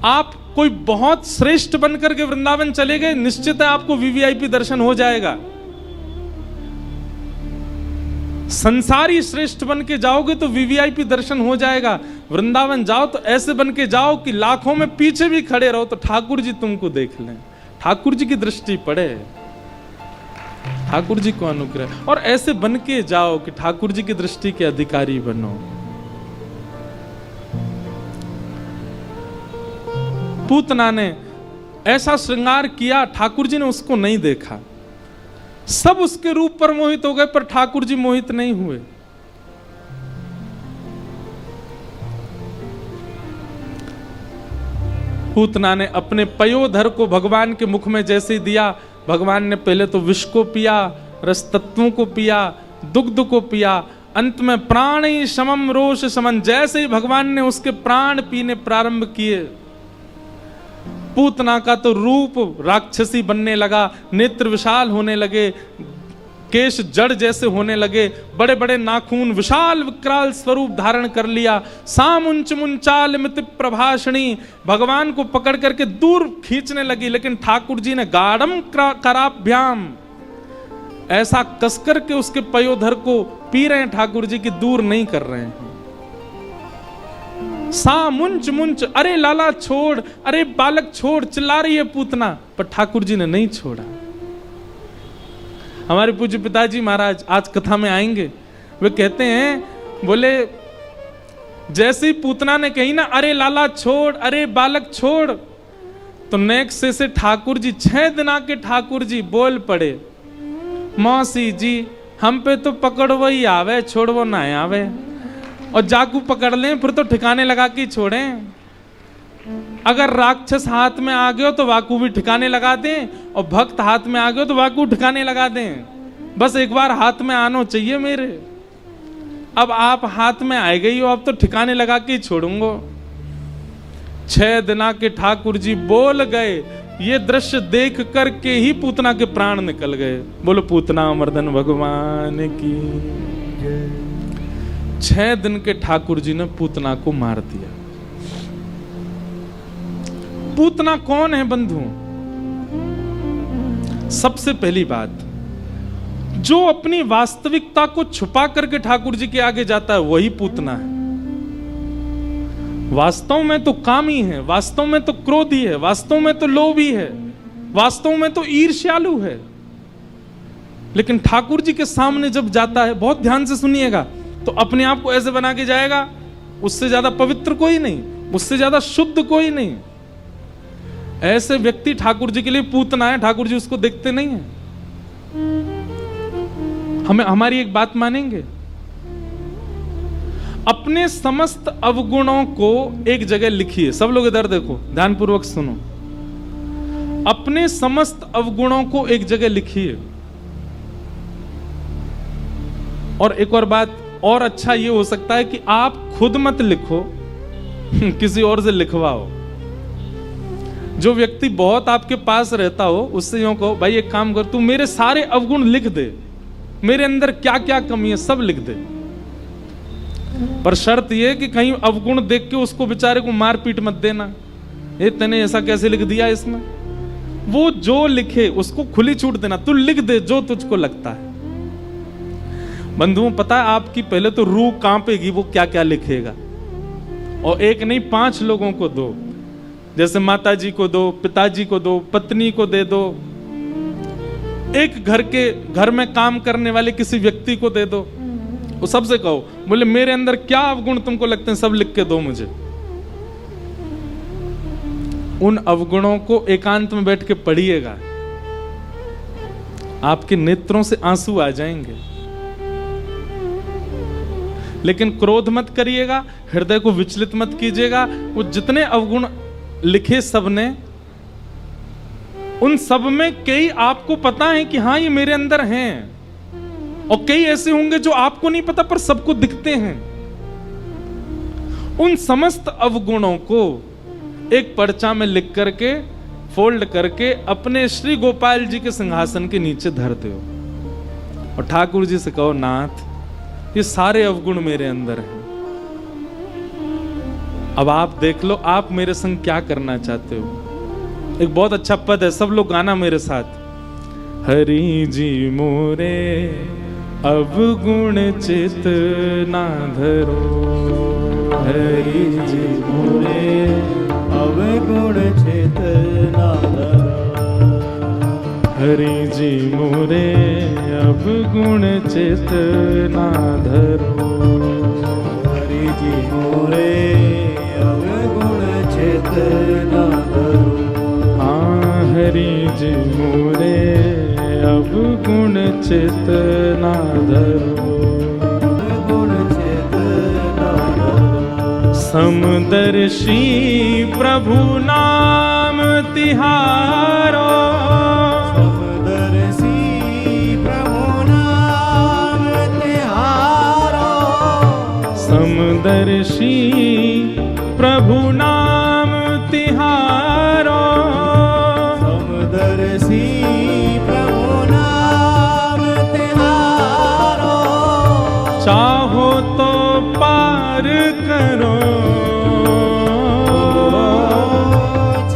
आप कोई बहुत श्रेष्ठ बनकर के वृंदावन चले गए, निश्चित है आपको वीवीआईपी दर्शन हो जाएगा। संसारी श्रेष्ठ बन के जाओगे तो वीवीआईपी दर्शन हो जाएगा। वृंदावन जाओ तो ऐसे बन के जाओ कि लाखों में पीछे भी खड़े रहो तो ठाकुर जी तुमको देख लें, ठाकुर जी की दृष्टि पड़े, ठाकुर जी को अनुग्रह। और ऐसे बन के जाओ कि ठाकुर जी की दृष्टि के अधिकारी बनो। पूतना ने ऐसा श्रृंगार किया, ठाकुर जी ने उसको नहीं देखा। सब उसके रूप पर मोहित हो गए, पर ठाकुर जी मोहित नहीं हुए। पूतना ने अपने पयोधर को भगवान के मुख में जैसे ही दिया, भगवान ने पहले तो विष को पिया, रस तत्वों को पिया, दुग्ध को पिया, अंत में प्राणी समम रोष समन, जैसे ही भगवान ने उसके प्राण पीने प्रारंभ किए, पूतना का तो रूप राक्षसी बनने लगा, नेत्र विशाल होने लगे, केश जड़ जैसे होने लगे, बड़े बड़े नाखून, विशाल विकराल स्वरूप धारण कर लिया। सामुंच मुंचाल मित प्रभाषणी, भगवान को पकड़ करके दूर खींचने लगी, लेकिन ठाकुर जी ने गाढ़म कराभ्याम, ऐसा कसकर के उसके पयोधर को पी रहे हैं ठाकुर जी की, दूर नहीं कर रहे हैं। सा मुंच मुंच, अरे लाला छोड़, अरे बालक छोड़, चिल्ला रही है पूतना, पर ठाकुर जी ने नहीं छोड़ा। हमारे पूज्य पिताजी महाराज आज कथा में आएंगे, वे कहते हैं, बोले जैसे ही पूतना ने कही ना अरे लाला छोड़, अरे बालक छोड़, तो नेक्स्ट से ठाकुर जी 6 दिन के ठाकुर जी बोल पड़े, मौसी जी हम पे तो पकड़ो ही आवे, छोड़ो ना आवे, और जाकू पकड़ लें फिर तो ठिकाने लगा के छोड़ें। अगर राक्षस हाथ में आ गए तो वाकू भी ठिकाने लगा दें, और भक्त हाथ में आ गए तो वाकू ठिकाने लगा दें। बस एक बार हाथ में आना चाहिए मेरे। अब आप हाथ में आए गई हो, अब तो ठिकाने लगा के ही छोड़ूंगा। 6 दिन के ठाकुर जी बोल गए, ये दृश्य देख करके ही पूतना के प्राण निकल गए। बोलो पूतना मर्दन भगवान की। 6 दिन के ठाकुर जी ने पूतना को मार दिया। पूतना कौन है बंधु? सबसे पहली बात, जो अपनी वास्तविकता को छुपा करके ठाकुर जी के आगे जाता है वही पूतना है। वास्तव में तो कामी है, वास्तव में तो क्रोधी है, वास्तव में तो लोभी है, वास्तव में तो ईर्ष्यालु है, लेकिन ठाकुर जी के सामने जब जाता है, बहुत ध्यान से सुनिएगा, तो अपने आप को ऐसे बना के जाएगा, उससे ज्यादा पवित्र कोई नहीं, उससे ज्यादा शुद्ध कोई नहीं। ऐसे व्यक्ति ठाकुर जी के लिए पूतना है, ठाकुर जी उसको देखते नहीं है। हमारी एक बात मानेंगे, अपने समस्त अवगुणों को एक जगह लिखिए। सब लोग इधर देखो, ध्यानपूर्वक सुनो। अपने समस्त अवगुणों को एक जगह लिखिए। और एक और बात, और अच्छा ये हो सकता है कि आप खुद मत लिखो, किसी और से लिखवाओ। जो व्यक्ति बहुत आपके पास रहता हो उससे यूं कहो, भाई एक काम कर, तू मेरे सारे अवगुण लिख दे, मेरे अंदर क्या क्या कमी है सब लिख दे। पर शर्त यह कि कहीं अवगुण देख के उसको बेचारे को मार पीट मत देना, ये तूने ऐसा कैसे लिख दिया इसमें। वो जो लिखे उसको खुली छूट देना, तू लिख दे जो तुझको लगता है। बंधुओं, पता है आपकी पहले तो रूह कांपेगी वो क्या क्या लिखेगा। और एक नहीं 5 लोगों को दो, जैसे माता जी को दो, पिताजी को दो, पत्नी को दे दो, एक घर में काम करने वाले किसी व्यक्ति को दे दो। वो सबसे कहो, बोले मेरे अंदर क्या अवगुण तुमको लगते हैं सब लिख के दो मुझे। उन अवगुणों को एकांत में बैठ के पढ़िएगा, आपके नेत्रों से आंसू आ जाएंगे। लेकिन क्रोध मत करिएगा, हृदय को विचलित मत कीजिएगा। वो जितने अवगुण लिखे सबने, उन सब में कई आपको पता है कि हाँ ये मेरे अंदर हैं, और कई ऐसे होंगे जो आपको नहीं पता पर सबको दिखते हैं। उन समस्त अवगुणों को एक पर्चा में लिख करके फोल्ड करके अपने श्री गोपाल जी के सिंहासन के नीचे धर दो और ठाकुर जी से कहो, नाथ ये सारे अवगुण मेरे अंदर हैं, अब आप देख लो आप मेरे संग क्या करना चाहते हो। एक बहुत अच्छा पद है, सब लोग गाना मेरे साथ। हरि जी मोरे अवगुण चित ना धरो, हरि जी मोरे अवगुण चित ना धरो, हरि जी मोरे अवगुण चित ना धरो, हरि जी मोरे अवगुण चित ना धरो, हाँ हरि जी मोरे अवगुण चित ना धरो, अवगुण चित ना धरो, समदर्शी प्रभु नाम तिहारो, समदर्शी प्रभु नाम तिहारो, समदर्शी प्रभु नाम तिहारो, समदर्शी प्रभु नाम तिहारो, चाहो तो पार करो,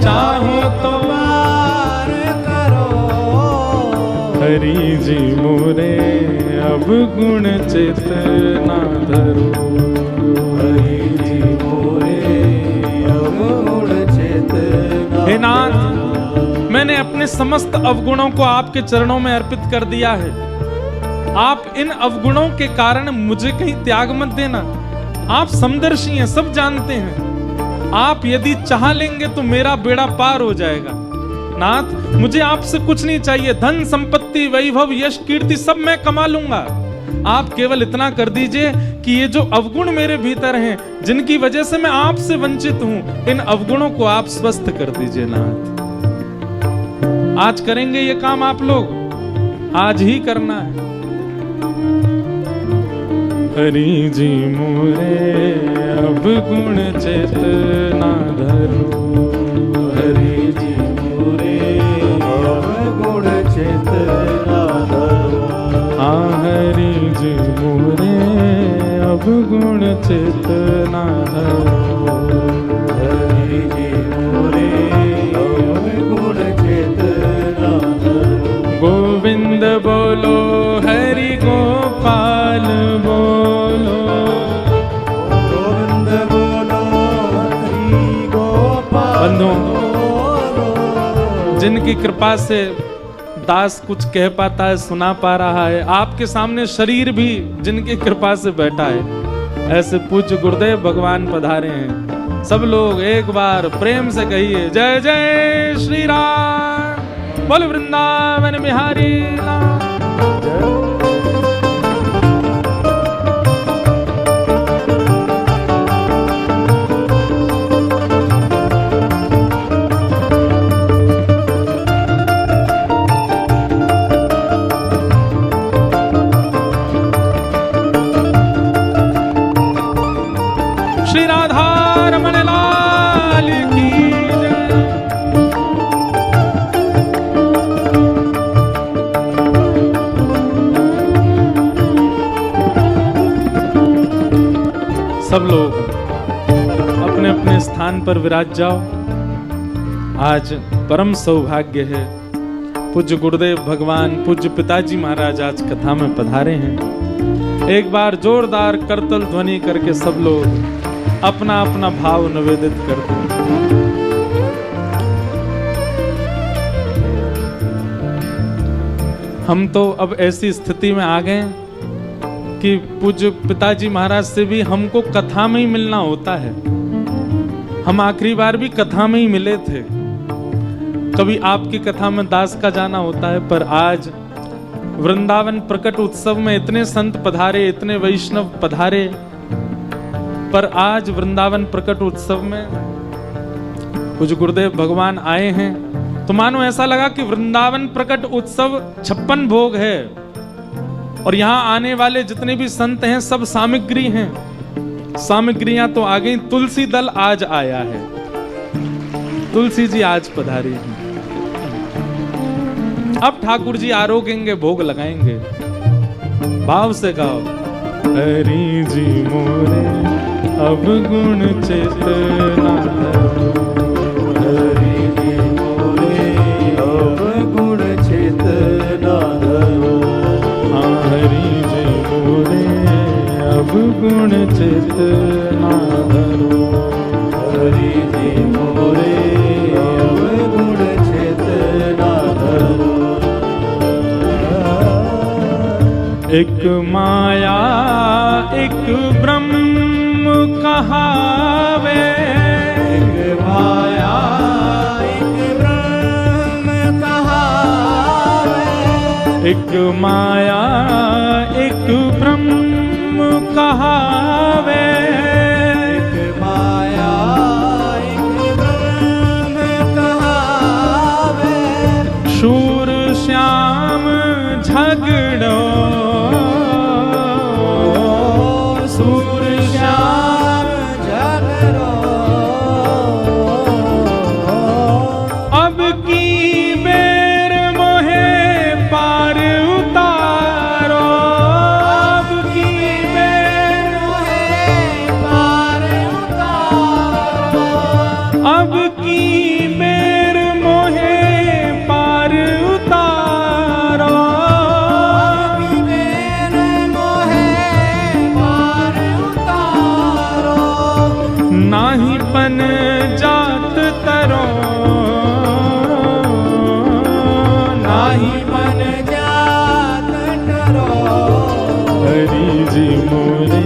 चाहो तो पार करो, हरि जी मोरे अवगुण चित ना धरो, हरि जी मोरे अवगुण चित ना हे नाथ, मैंने अपने समस्त अवगुणों को आपके चरणों में अर्पित कर दिया है। आप इन अवगुणों के कारण मुझे कहीं त्याग मत देना। आप समदर्शी हैं, सब जानते हैं। आप यदि चाह लेंगे तो मेरा बेड़ा पार हो जाएगा। नाथ, मुझे आपसे कुछ नहीं चाहिए, धन संपत्ति वैभव यश कीर्ति सब मैं कमा लूंगा। आप केवल इतना कर दीजिए कि ये जो अवगुण मेरे भीतर हैं, जिनकी वजह से मैं आपसे वंचित हूं, इन अवगुणों को आप स्वस्थ कर दीजिए नाथ। आज करेंगे ये काम आप लोग, आज ही करना है। हरि जी मोरे अवगुण चित ना धरो, हरि जी मोरे अवगुण चित ना धरो, हाँ हरि जी मोरे अवगुण चित ना धरो, हरि जी मोरे अवगुण चित ना धरो, गोविंद बोलो हरि गोपाल बोलो, गोविंद बोलो हरि गोपाल बोलो, जिनकी कृपा से दास कुछ कह पाता है, सुना पा रहा है, आपके सामने शरीर भी जिनकी कृपा से बैठा है, ऐसे पूज्य गुरुदेव भगवान पधारे हैं। सब लोग एक बार प्रेम से कहिए, जय जय श्री राम, बोल वृंदावन बिहारी लाल। श्री राधा रमण लाल की जय। सब लोग अपने अपने स्थान पर विराज जाओ। आज परम सौभाग्य है, पूज्य गुरुदेव भगवान पूज्य पिताजी महाराज आज कथा में पधारे हैं। एक बार जोरदार करतल ध्वनि करके सब लोग अपना अपना भाव निवेदित कर दें। हम तो अब ऐसी स्थिति में आ गए कि पूज्य पिताजी महाराज से भी हमको कथा में ही मिलना होता है। हम आखिरी बार भी कथा में ही मिले थे, कभी आपकी कथा में दास का जाना होता है, पर आज वृंदावन प्रकट उत्सव में इतने संत पधारे, इतने वैष्णव पधारे, पर आज वृंदावन प्रकट उत्सव में पूज्य गुरुदेव भगवान आए हैं तो मानो ऐसा लगा कि वृंदावन प्रकट उत्सव 56 भोग है और यहां आने वाले जितने भी संत हैं सब सामग्री हैं। सामग्रियां तो आ गई, तुलसी दल आज आया है, तुलसी जी आज पधारी हैं। अब ठाकुर जी आरोगेंगे, भोग लगाएंगे, भाव से गाओ। हरि जी मोरे अब गुण चेतना, हरि जी मोरे अब गुण चेतना धरो। हाँ हरि जी मोरे अब गुण चेतना धरो। हरि जी मोरे अब गुण चेतना धरो। एक माया एक ब्रह्म कहावे, एक माया एक ब्रह्म कहावे। एक माया एक ब्रह्म कहावे। एक माया एक ब्रह्म कहावे। शूर श्याम झगड़ो, सूर श्याम झगड़ो। अब की बेर मोहे पार उतारो। अब की बेर मोहे पार उतारो। अब की बेर मोहे पार उतारो। अब बेर मोहे पार उतारो। नाही पन जात तरो, नाही मन जात डरो। हरि जी मोरे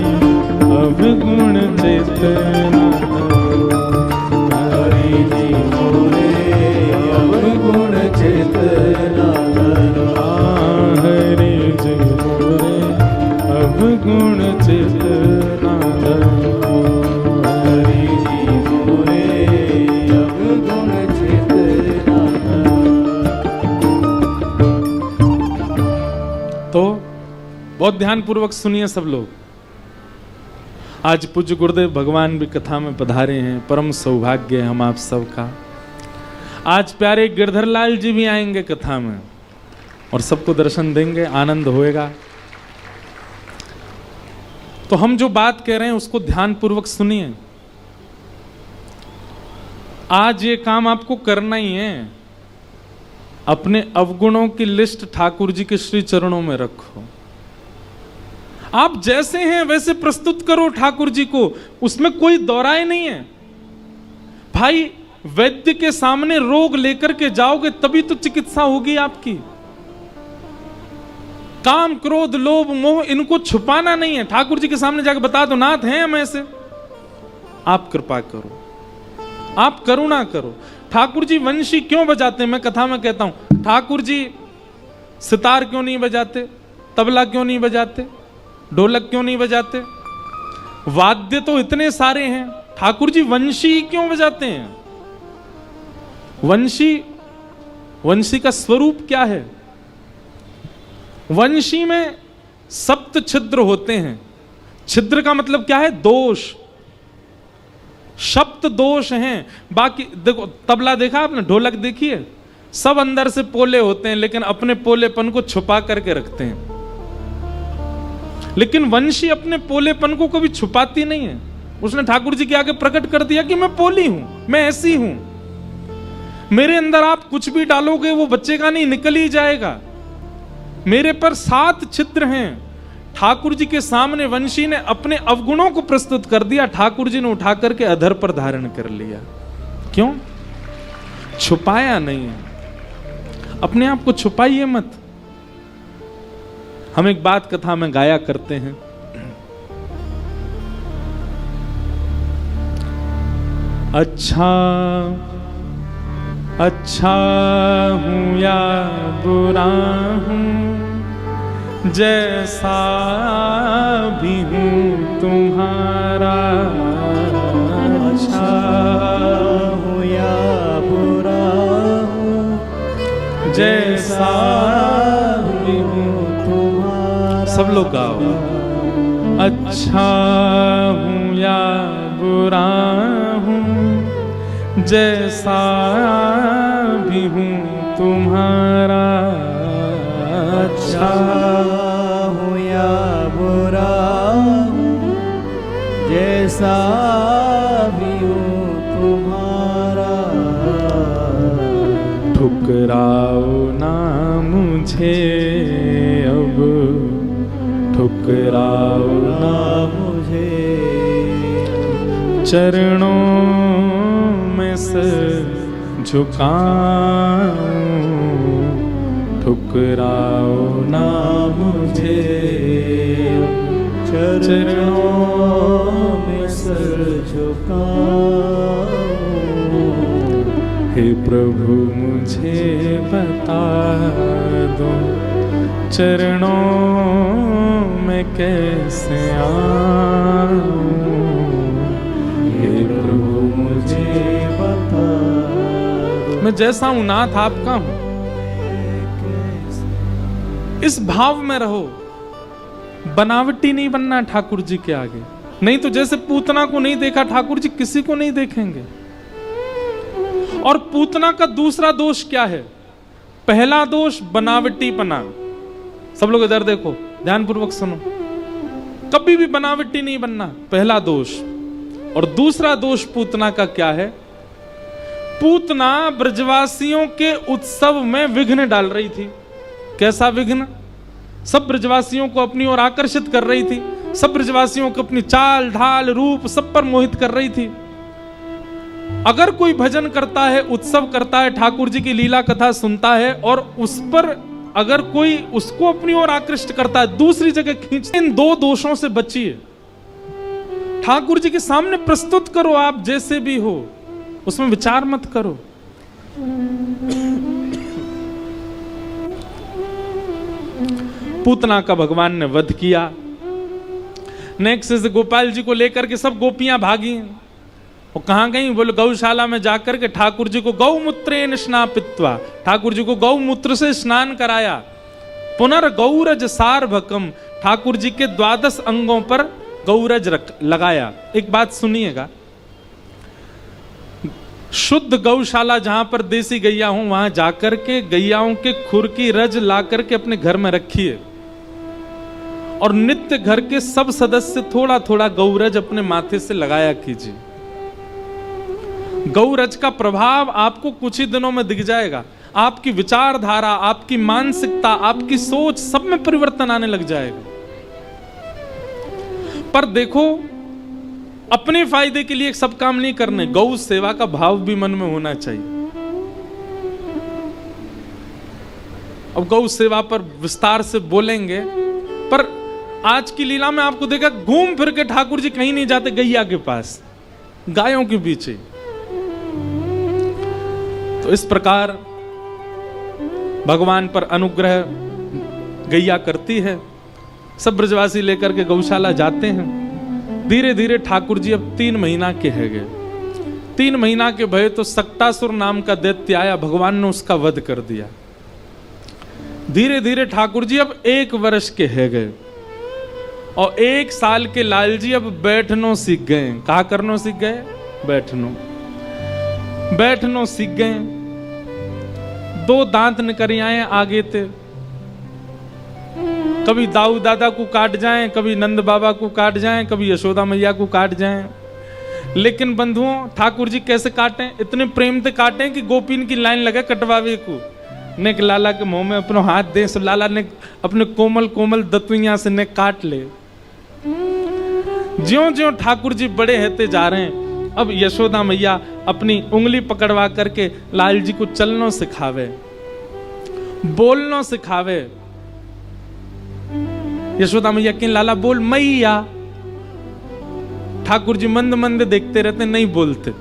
अब गुण चेतना धरो। हरि जी मोरे अब गुण चेतना धरो। हरि जी मोरे अब गुण चेतना धरो। हरि जी मोरे अब गुण चेतना धरो। तो बहुत ध्यान पूर्वक सुनिए सब लोग। आज पूज्य गुरुदेव भगवान भी कथा में पधारे हैं, परम सौभाग्य है हम आप सबका। आज प्यारे गिरधर लाल जी भी आएंगे कथा में और सबको दर्शन देंगे, आनंद होएगा। तो हम जो बात कह रहे हैं उसको ध्यान पूर्वक सुनिए। आज ये काम आपको करना ही है। अपने अवगुणों की लिस्ट ठाकुर जी के श्री चरणों में रखो। आप जैसे हैं वैसे प्रस्तुत करो ठाकुर जी को, उसमें कोई दौराए नहीं है। भाई वैद्य के सामने रोग लेकर के जाओगे तभी तो चिकित्सा होगी आपकी। काम क्रोध लोभ मोह इनको छुपाना नहीं है। ठाकुर जी के सामने जाकर बता दो नाथ हैं हम ऐसे। आप कृपा करो, आप करुणा करो। ठाकुर जी वंशी क्यों बजाते हैं? मैं कथा में कहता हूं ठाकुर जी सितार क्यों नहीं बजाते, तबला क्यों नहीं बजाते, ढोलक क्यों नहीं बजाते? वाद्य तो इतने सारे हैं, ठाकुर जी वंशी क्यों बजाते हैं? वंशी का स्वरूप क्या है? वंशी में सप्त छिद्र होते हैं। छिद्र का मतलब क्या है? दोष, सप्त दोष हैं। बाकी देखो, तबला देखा आपने, ढोलक देखी है, सब अंदर से पोले होते हैं लेकिन अपने पोलेपन को छुपा करके रखते हैं। लेकिन वंशी अपने पोलेपन को कभी छुपाती नहीं है। उसने ठाकुर जी के आगे प्रकट कर दिया कि मैं पोली हूं, मैं ऐसी हूं, मेरे अंदर आप कुछ भी डालोगे वो बचेगा नहीं, निकल ही जाएगा। मेरे पर 7 छिद्र हैं। ठाकुर जी के सामने वंशी ने अपने अवगुणों को प्रस्तुत कर दिया। ठाकुर जी ने उठा करके अधर पर धारण कर लिया। क्यों? छुपाया नहीं है। अपने आप को छुपाइए मत। हम एक बात कथा में गाया करते हैं, अच्छा अच्छा हूं या बुरा हूं, जैसा भी हूं तुम्हारा। अच्छा हूं या बुरा हूं, जैसा भी हूं तुम्हारा। सब लोग गाओ। अच्छा हूं या बुरा हूं, जैसा भी हूं तुम्हारा। अच्छा हूं या बुरा हूं, जैसा भी हूं तुम्हारा। ठुकराओ ना मुझे अब, ठुकराओ ना मुझे, चरणों में सिर झुकाऊं। ठुकराओ ना मुझे, चरणों में सिर झुकाऊं। हे प्रभु मुझे बता दो, चरणों में कैसे आऊं। हे प्रभु मुझे बता दो, मैं जैसा हूं, नाथ आपका हूं। इस भाव में रहो। बनावटी नहीं बनना ठाकुर जी के आगे। नहीं तो जैसे पूतना को नहीं देखा ठाकुर जी, किसी को नहीं देखेंगे। और पूतना का दूसरा दोष क्या है? पहला दोष बनावटीपना। सब लोग इधर देखो, ध्यानपूर्वक सुनो। कभी भी बनावटी नहीं बनना, पहला दोष। और दूसरा दोष पूतना का क्या है? पूतना ब्रजवासियों के उत्सव में विघ्न डाल रही थी। कैसा विघ्न? सब ब्रजवासियों को अपनी ओर आकर्षित कर रही थी। सब ब्रजवासियों को अपनी चाल ढाल रूप सब पर मोहित कर रही थी। अगर कोई भजन करता है, उत्सव करता है, ठाकुर जी की लीला कथा सुनता है और उस पर अगर कोई उसको अपनी ओर आकृष्ट करता है, दूसरी जगह खींच, इन 2 दोषों से बचिए। ठाकुर जी के सामने प्रस्तुत करो, आप जैसे भी हो, उसमें विचार मत करो। पूतना का भगवान ने वध किया। नेक्स्ट से गोपाल जी को लेकर के सब गोपियां भागी। वो कहां गई? बोले गौशाला में जाकर के ठाकुर जी को गौमूत्रेण स्नापित्वा, ठाकुर जी को गौमूत्र से स्नान कराया। पुनर्गौरज सार्वकम, ठाकुर जी के 12 अंगों पर गौरज लगाया। एक बात सुनिएगा, शुद्ध गौशाला जहां पर देसी गैया हो, वहां जाकर के गैयाओं के खुर की रज ला करके अपने घर में रखिए और नित्य घर के सब सदस्य थोड़ा थोड़ा गौरज अपने माथे से लगाया कीजिए। गौरज का प्रभाव आपको कुछ ही दिनों में दिख जाएगा। आपकी विचारधारा, आपकी मानसिकता, आपकी सोच, सब में परिवर्तन आने लग जाएगा। पर देखो, अपने फायदे के लिए सब काम नहीं करने, गौ सेवा का भाव भी मन में होना चाहिए। अब गौ सेवा पर विस्तार से बोलेंगे, पर आज की लीला में आपको देखा घूम फिर के ठाकुर जी कहीं नहीं जाते, गैया के पास, गायों के पीछे। तो इस प्रकार भगवान पर अनुग्रह गैया करती है। सब ब्रजवासी लेकर के गौशाला जाते हैं। धीरे धीरे ठाकुर जी अब 3 महीना के है गए। 3 महीना के भय तो सक्टासुर नाम का दैत्य आया, भगवान ने उसका वध कर दिया। धीरे धीरे ठाकुर जी अब 1 वर्ष के है गए और 1 साल के लाल जी अब बैठनो सीख गए। कहा करनो सीख गए? बैठनो सीख गए। 2 दांत निकरियाएं आगे थे। कभी दाऊ दादा को काट जाएं, कभी नंद बाबा को काट जाएं, कभी यशोदा मैया को काट जाएं। लेकिन बंधुओं ठाकुर जी कैसे काटे, इतने प्रेम से काटे कि गोपीन की लाइन लगे कटवावे को। ने लाला के मुंह में अपना हाथ दे, सो लाला ने अपने कोमल कोमल दतुइया से ने काट ले। ज्यों ज्यों ठाकुर जी बड़े होते जा रहे हैं, अब यशोदा मैया अपनी उंगली पकड़वा करके लाल जी को चलना सिखावे, बोलना सिखावे। यशोदा मैया कि लाला बोल मैया। ठाकुर जी मंद मंद देखते रहते, नहीं बोलते।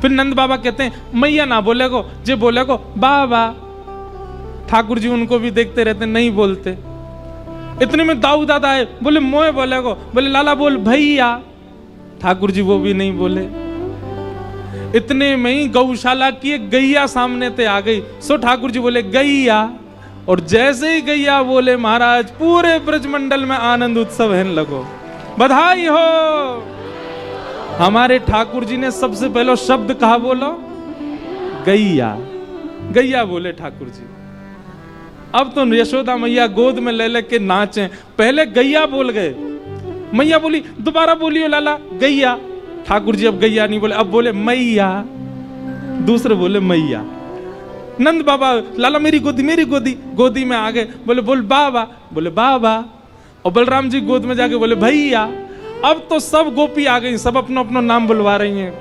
फिर नंद बाबा कहते हैं मैया ना बोले को, जे बोले को बाबा। ठाकुर जी उनको भी देखते रहते, नहीं बोलते। इतने में दाऊ दादा आए, बोले मोए बोले को, बोले लाला बोल भैया। ठाकुर जी वो भी नहीं बोले। इतने में ही गौशाला की एक गैया सामने ते आ गई। सो ठाकुर जी बोले गैया, और जैसे ही गैया बोले महाराज पूरे ब्रजमंडल में आनंद उत्सव है लगो। बधाई हो। हमारे ठाकुर जी ने सबसे पहले शब्द कहा बोलो, गैया। गैया बोले ठाकुर जी। अब तो यशोदा मैया गोद में ले लेके नाचे। पहले गैया बोल गए, मैया बोली दोबारा बोलियो लाला गैया। ठाकुर जी अब गैया नहीं बोले, अब बोले मैया। दूसरे बोले मैया। नंद बाबा लाला मेरी गोदी मेरी गोदी, गोदी में आ गए, बोले बोल बाबा, बोले बाबा। और बलराम जी गोद में जाके बोले भैया। अब तो सब गोपी आ गई, सब अपना अपना नाम बुलवा रही हैं।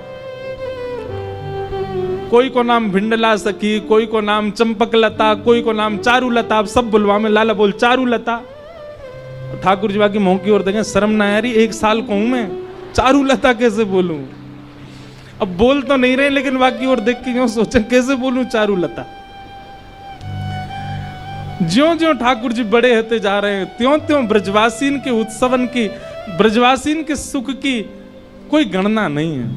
कोई को नाम भिंडला सखी, कोई को नाम चंपक लता, कोई को नाम चारू लता। अब सब बुलवा में लाला बोल चारू लता। ठाकुर जी बाकी मुंह की ओर देखें, शर्म ना आ रही, 1 साल को हूं मैं, चारू लता कैसे बोलूं। अब बोल तो नहीं रहे, लेकिन बाकी ओर देख के यूं सोचे कैसे बोलूं चारू लता। ज्यों ज्यों ठाकुर जी बड़े होते जा रहे हैं, त्यों त्यों ब्रजवासीन के उत्सवन की, ब्रजवासीन के सुख की कोई गणना नहीं है।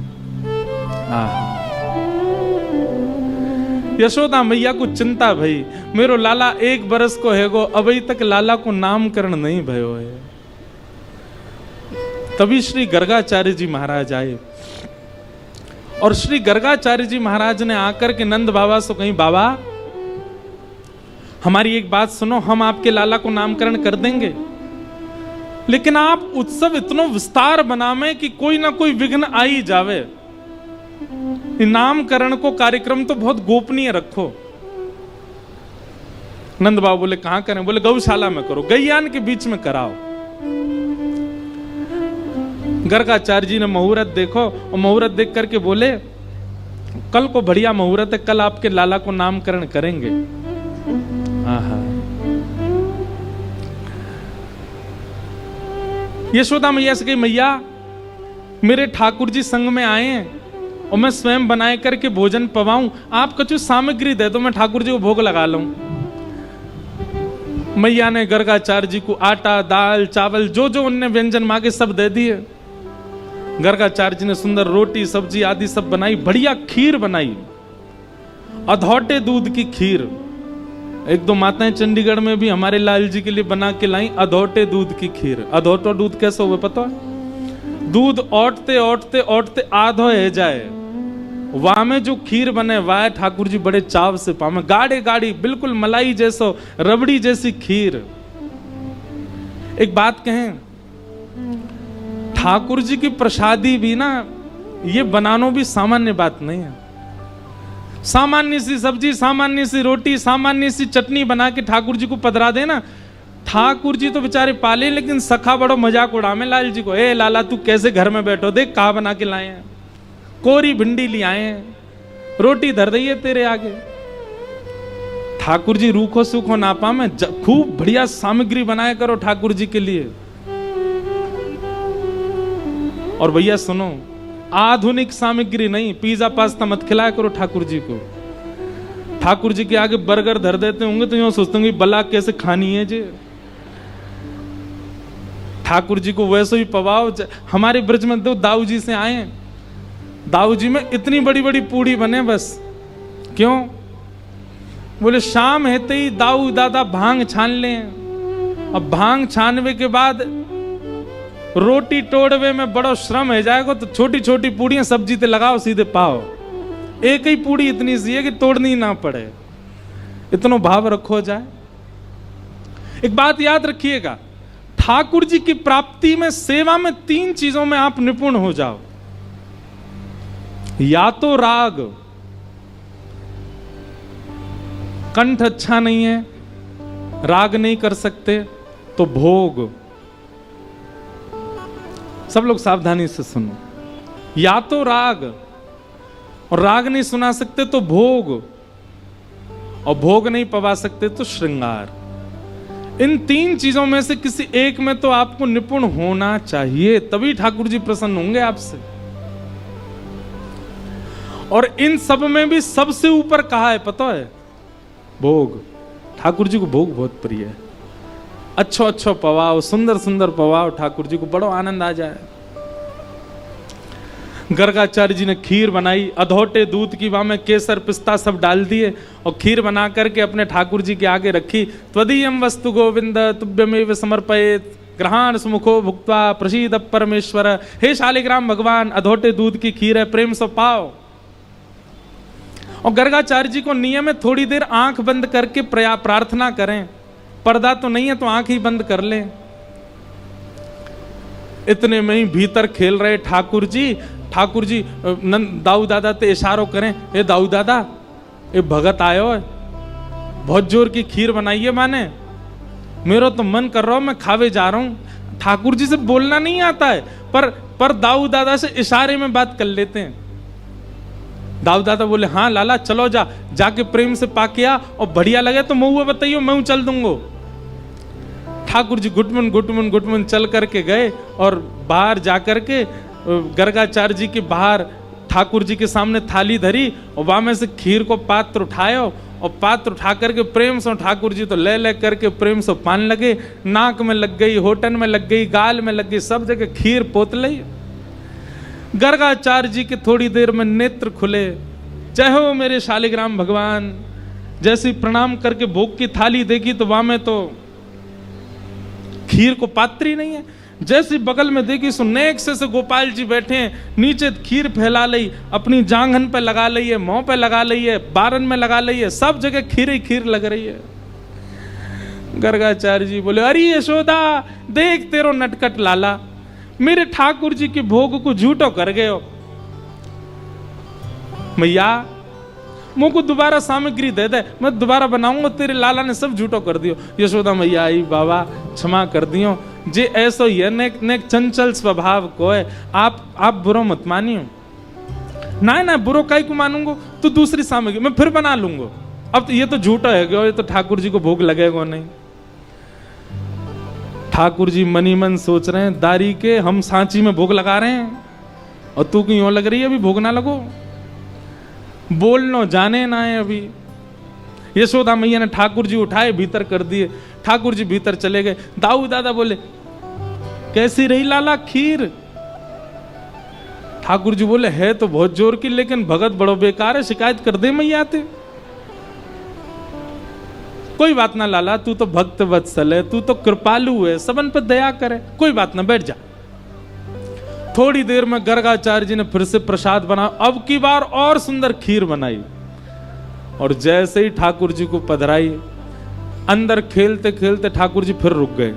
यशोदा मैया को चिंता भई, मेरो लाला 1 बरस को है गो, अभी तक लाला को नामकरण नहीं भयो है। तभी श्री गर्गाचार्य जी महाराज आए, और श्री गर्गाचार्य जी महाराज ने आकर के नंद बाबा से कहीं, बाबा हमारी एक बात सुनो, हम आपके लाला को नामकरण कर देंगे, लेकिन आप उत्सव इतना विस्तार बनावे कि कोई ना कोई विघ्न आ ही जावे। नामकरण को कार्यक्रम तो बहुत गोपनीय रखो। नंद बाबा बोले कहां करें, बोले गौशाला में करो, गैयान के बीच में कराओ। गर्गाचार्य जी ने मुहूर्त देखो, और मुहूर्त देख करके बोले कल को बढ़िया मुहूर्त है, कल आपके लाला को नामकरण करेंगे। आहा। यशोदा मैया से कही मैया मेरे ठाकुर जी संग में आए हैं, और मैं स्वयं बनाए करके भोजन पवाऊं, आप कुछ सामग्री दे दो, मैं ठाकुर जी को भोग लगा लूं। मैया ने गर्गाचार्य जी को आटा, दाल, चावल, जो जो उनने व्यंजन मांगे सब दे दिए। गर्गाचार्य जी ने सुंदर रोटी सब्जी आदि सब बनाई, बढ़िया खीर बनाई, अधौटे दूध की खीर। 1-2 माताएं चंडीगढ़ में भी हमारे लाल जी के लिए बना के लाई अधौटे दूध की खीर। अधौटा दूध कैसे हुए पता है? दूध औटते औटते औटते आधो है जाए, वहां में जो खीर बने वाह ठाकुर जी बड़े चाव से पावे। गाढ़े गाढ़ी बिल्कुल मलाई जैसो, रबड़ी जैसी खीर। एक बात कहें, ठाकुर जी की प्रसादी भी ना, ये बनाना भी सामान्य बात नहीं है। सामान्य सी सब्जी, सामान्य सी रोटी, सामान्य सी चटनी बना के ठाकुर जी को पधरा देना, ठाकुर जी तो बेचारे पाले, लेकिन सखा बड़ो मजाक उड़ावे लाल जी को। ए लाला तू कैसे घर में बैठो, देख कहा बना के लाए हैं, कोरी भिंडी ले आए हैं, रोटी धर रही है तेरे आगे। ठाकुर जी रूखो सूखो ना पावे, खूब बढ़िया सामग्री बनाया करो ठाकुर जी के लिए। और भैया सुनो, आधुनिक सामग्री नहीं, पिज्जा पास्ता मत खिलाया करो ठाकुर जी को। ठाकुर जी के आगे बर्गर धर देते होंगे तो यूं सोचते होंगे बला कैसे खानी है जी। ठाकुर जी को वैसे ही पवाओ। हमारे ब्रज में दो दाऊ जी से आए, दाऊ जी में इतनी बड़ी बड़ी पूड़ी बने बस। क्यों? बोले शाम हेते ही दाऊ दादा भांग छान लें, अब भांग छानवे के बाद रोटी तोड़वे में बड़ो श्रम है जाएगा, तो छोटी छोटी पूड़ियां सब्जी ते लगाओ सीधे पाओ। एक ही पूड़ी इतनी सी है कि तोड़नी ना पड़े, इतना भाव रखो जाए। एक बात याद रखिएगा, ठाकुर जी की प्राप्ति में, सेवा में 3 चीजों में आप निपुण हो जाओ। या तो राग, कंठ अच्छा नहीं है, राग नहीं कर सकते, तो भोग। सब लोग सावधानी से सुनो, या तो राग, और राग नहीं सुना सकते तो भोग, और भोग नहीं पवा सकते तो श्रृंगार। इन 3 चीजों में से किसी एक में तो आपको निपुण होना चाहिए, तभी ठाकुर जी प्रसन्न होंगे आपसे। और इन सब में भी सबसे ऊपर कहा है पता है? भोग। ठाकुर जी को भोग बहुत प्रिय है। अच्छो अच्छो पवाओ, सुंदर सुंदर पवाओ, ठाकुर जी को बड़ो आनंद आ जाए। गर्गाचार्य जी ने खीर बनाई, अधोटे दूध की, वहां में केसर पिस्ता सब डाल दिए और खीर बना करके अपने ठाकुर जी के आगे रखी। त्वदीयम वस्तु गोविंद तुभ्यमेव समर्पयेत् ग्रहाण सुमुखो भुक्त्वा प्रसीद परमेश्वर। हे शालिग्राम भगवान, अधोटे दूध की खीर है, प्रेम से पाओ। और गर्गाचार्य जी को नियम है थोड़ी देर आंख बंद करके प्रार्थना करें। पर्दा तो नहीं है तो आंख ही बंद कर ले। इतने में ही भीतर खेल रहे ठाकुर जी दाऊ दादा ते इशारों करें, ए दाऊ दादा, ए भगत आयो है, बहुत जोर की खीर बनाई है माने, मेरा तो मन कर रहा हूं, मैं खावे जा रहा हूं। ठाकुर जी से बोलना नहीं आता है, पर दाऊ दादा से इशारे में बात कर लेते हैं। दाऊ दादा बोले, हाँ लाला चलो जाके प्रेम से पाके आ, और बढ़िया लगे तो महुआ बताइयो, मैं चल दूंगो। ठाकुर जी गुटमन चल करके गए और बाहर जाकर के गर्गाचार्य जी के बाहर ठाकुर जी के सामने थाली धरी और वहां में से खीर को पात्र उठायो, और पात्र उठा करके प्रेम से ठाकुर जी तो ले करके प्रेम से पान लगे, नाक में लग गई, होठन में लग गई, गाल में लग गई, सब जगह खीर पोत ली। गर्गाचार्य जी के थोड़ी देर में नेत्र खुले, जय हो मेरे शालिग्राम भगवान। जैसे प्रणाम करके भोग की थाली देखी तो वहां में तो खीर को पात्र ही नहीं है। जैसे बगल में देखी सो नेक से गोपाल जी बैठे हैं, नीचे खीर फैला ली, अपनी जांघन पे लगा ली है, मुंह पे लगा ली है, बारन में लगा ली है, सब जगह खीर ही खीर लग रही है। गर्गाचार्य जी बोले, अरे यशोदा देख तेरो नटकट लाला, मेरे ठाकुर जी के भोग को झूठो कर गए हो। मैया मुझको दोबारा सामग्री दे दे, मैं दोबारा बनाऊंगा, तेरे लाला ने सब झूठो कर दियो। यशोदा मैया आई, बाबा क्षमा कर दियो, जे ऐसो ये नेक चंचल स्वभाव को है, आप बुरो मत मानियो। ना बुरो काई को मानूंगो, तो दूसरी सामग्री मैं फिर बना लूंगा। अब तो ये तो झूठा है, ये तो ठाकुर जी को भोग लगेगा नहीं। ठाकुर जी मनी मन सोच रहे हैं, दारी के हम सांची में भोग लगा रहे हैं और तू क्यों लग रही है, अभी भोग ना लगो, बोलनो जाने ना है अभी। यशोदा मैया ने ठाकुर जी उठाए, भीतर कर दिए। ठाकुर जी भीतर चले गए। दाऊ दादा बोले, कैसी रही लाला खीर? ठाकुर जी बोले, है तो बहुत जोर की, लेकिन भगत बड़ो बेकार है, शिकायत कर दे मैया आते। कोई बात ना लाला, तू तो भक्त वत्सल है, तू तो कृपालु है, सबन पर दया करे, कोई बात ना, बैठ जा। थोड़ी देर में गर्गाचार्य जी ने फिर से प्रसाद बना, अब की बार और सुंदर खीर बनाई, और जैसे ही ठाकुर जी को पधराई, अंदर खेलते खेलते ठाकुर जी फिर रुक गए।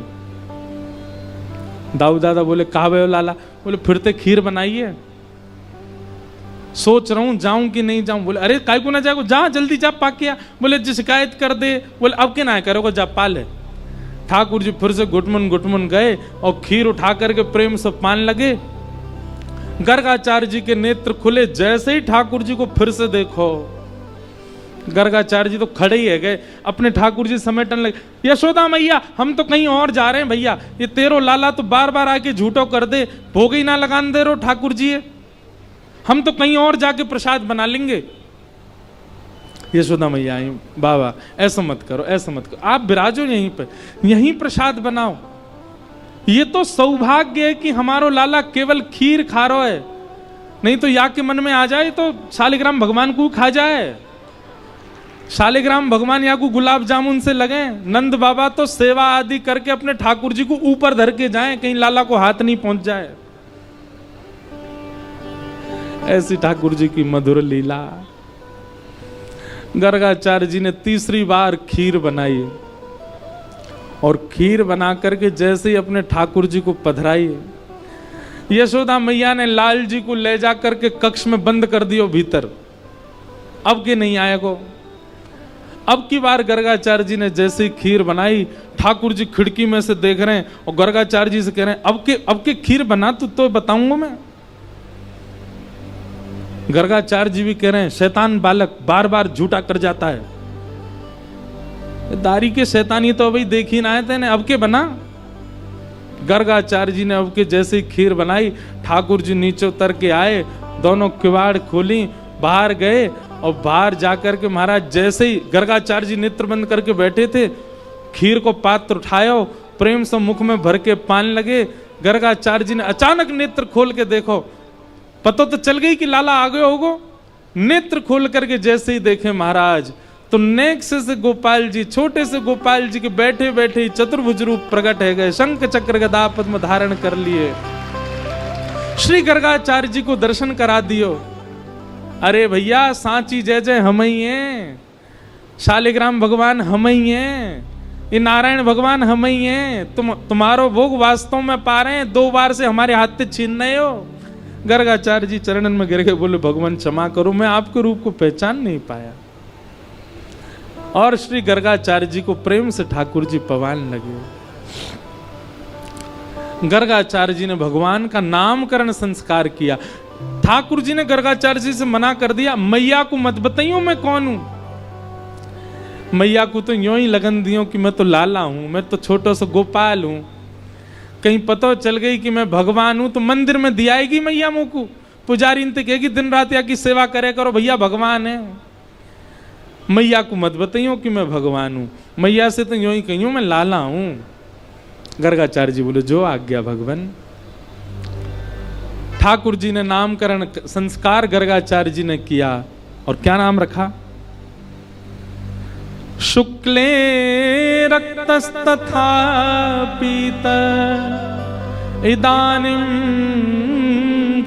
दाऊ दादा बोले, कहा भैया लाला? बोले, फिर ते खीर बनाई है, सोच रहा हूं जाऊं कि नहीं जाऊं। बोले, अरे काय को ना जाओ, जा जल्दी जा पाके आ। बोले, जी शिकायत कर दे। बोले, अब के ना करोगे, जा पाले। ठाकुर जी फिर से गुटमन गए और खीर उठा करके प्रेम से पान लगे। गर्गाचार्य जी के नेत्र खुले, जैसे ही ठाकुर जी को फिर से देखो, गर्गाचार्य जी तो खड़े ही है गए, अपने ठाकुर जी समेटने लगे। यशोदा मैया, हम तो कहीं और जा रहे हैं भैया, ये तेरो लाला तो बार बार आके झूठो कर दे, भोग ही ना लगान दे रो ठाकुर जी, हम तो कहीं और जाके प्रसाद बना लेंगे। यशोदा मैया आई, बाबा ऐसा मत करो, ऐसा मत करो, आप विराजो यहीं पे, यहीं प्रसाद बनाओ। ये तो सौभाग्य है कि हमारो लाला केवल खीर खा रहा है, नहीं तो या के मन में आ जाए तो शालिग्राम भगवान को खा जाए। शालिग्राम भगवान या को गुलाब जामुन से लगे, नंद बाबा तो सेवा आदि करके अपने ठाकुर जी को ऊपर धर के जाएं, कहीं लाला को हाथ नहीं पहुंच जाए। ऐसी ठाकुर जी की मधुर लीला। गर्गाचार्य जी ने तीसरी बार खीर बनाई, और खीर बना करके जैसे ही अपने ठाकुर जी को पधराई, यशोदा मैया ने लाल जी को ले जा करके कक्ष में बंद कर दियो भीतर, अब के नहीं आएगो। अब की बार गर्गाचार्य जी ने जैसे ही खीर बनाई, ठाकुर जी खिड़की में से देख रहे हैं और गर्गाचार्य जी से कह रहे हैं अब के खीर बना तो बताऊंगा मैं। गर्गाचार्य जी भी कह रहे हैं शैतान बालक बार बार झूठा कर जाता है, दारी के शैतानी तो अभी देख ही ना आए थे, अब के बना। गर्गाचार्य जी ने अब के जैसे ही खीर बनाई, ठाकुर जी नीचे उतर के आए, दोनों किवाड़ खोली, बाहर गए और बाहर जाकर के महाराज जैसे ही गर्गाचार्य जी नेत्र बंद करके बैठे थे, खीर को पात्र उठायो, प्रेम से मुख में भर के पान लगे। गर्गाचार्य जी ने अचानक नेत्र खोल के देखो, पता तो चल गई कि लाला आ गए होगो। नेत्र खोल करके जैसे ही देखे महाराज तो नेक्स्ट से गोपाल जी, छोटे से गोपाल जी के बैठे बैठे ही चतुर्भुज रूप प्रकट है गए, शंख चक्र गदा पद्म धारण कर लिए। श्री गर्गाचार्य जी को दर्शन करा दियो। अरे भैया सांची जय जय हम ही हैं, शालिग्राम भगवान हम ही हैं, ये नारायण भगवान हम ही हैं, तुम्हारो भोग वास्तव में पा रहे हैं, 2 बार से हमारे हाथ से छीन रहे हो। गर्गाचार्य जी चरणन में गिर के बोले भगवान क्षमा करो, मैं आपके रूप को पहचान नहीं पाया। और श्री गर्गाचार्य जी को प्रेम से ठाकुर जी पवान लगे। गर्गाचार्य जी ने भगवान का नामकरण संस्कार किया। ठाकुर जी ने गर्गाचार्य जी से मना कर दिया, मैया को मत बताइयो मैं कौन हूं। मैया को तो यूं ही लगन दियो कि मैं तो लाला हूं, मैं तो छोटा सा गोपाल हूं, कहीं पता चल गई कि मैं भगवान हूं तो मंदिर में दियाएगी मैया मुंह को, पुजारी इनते कहेगी दिन रात या की सेवा करे करो, भैया भगवान है। मैया को मत बताइयो कि मैं भगवान हूं, मैया से तो यूं ही कहियो मैं लाला हूं। गर्गाचार्य जी बोले जो आज्ञा भगवान। ठाकुर जी ने नामकरण संस्कार गर्गाचार्य जी ने किया और क्या नाम रखा? शुक्ले रक्तस्तथा पीत इदानीं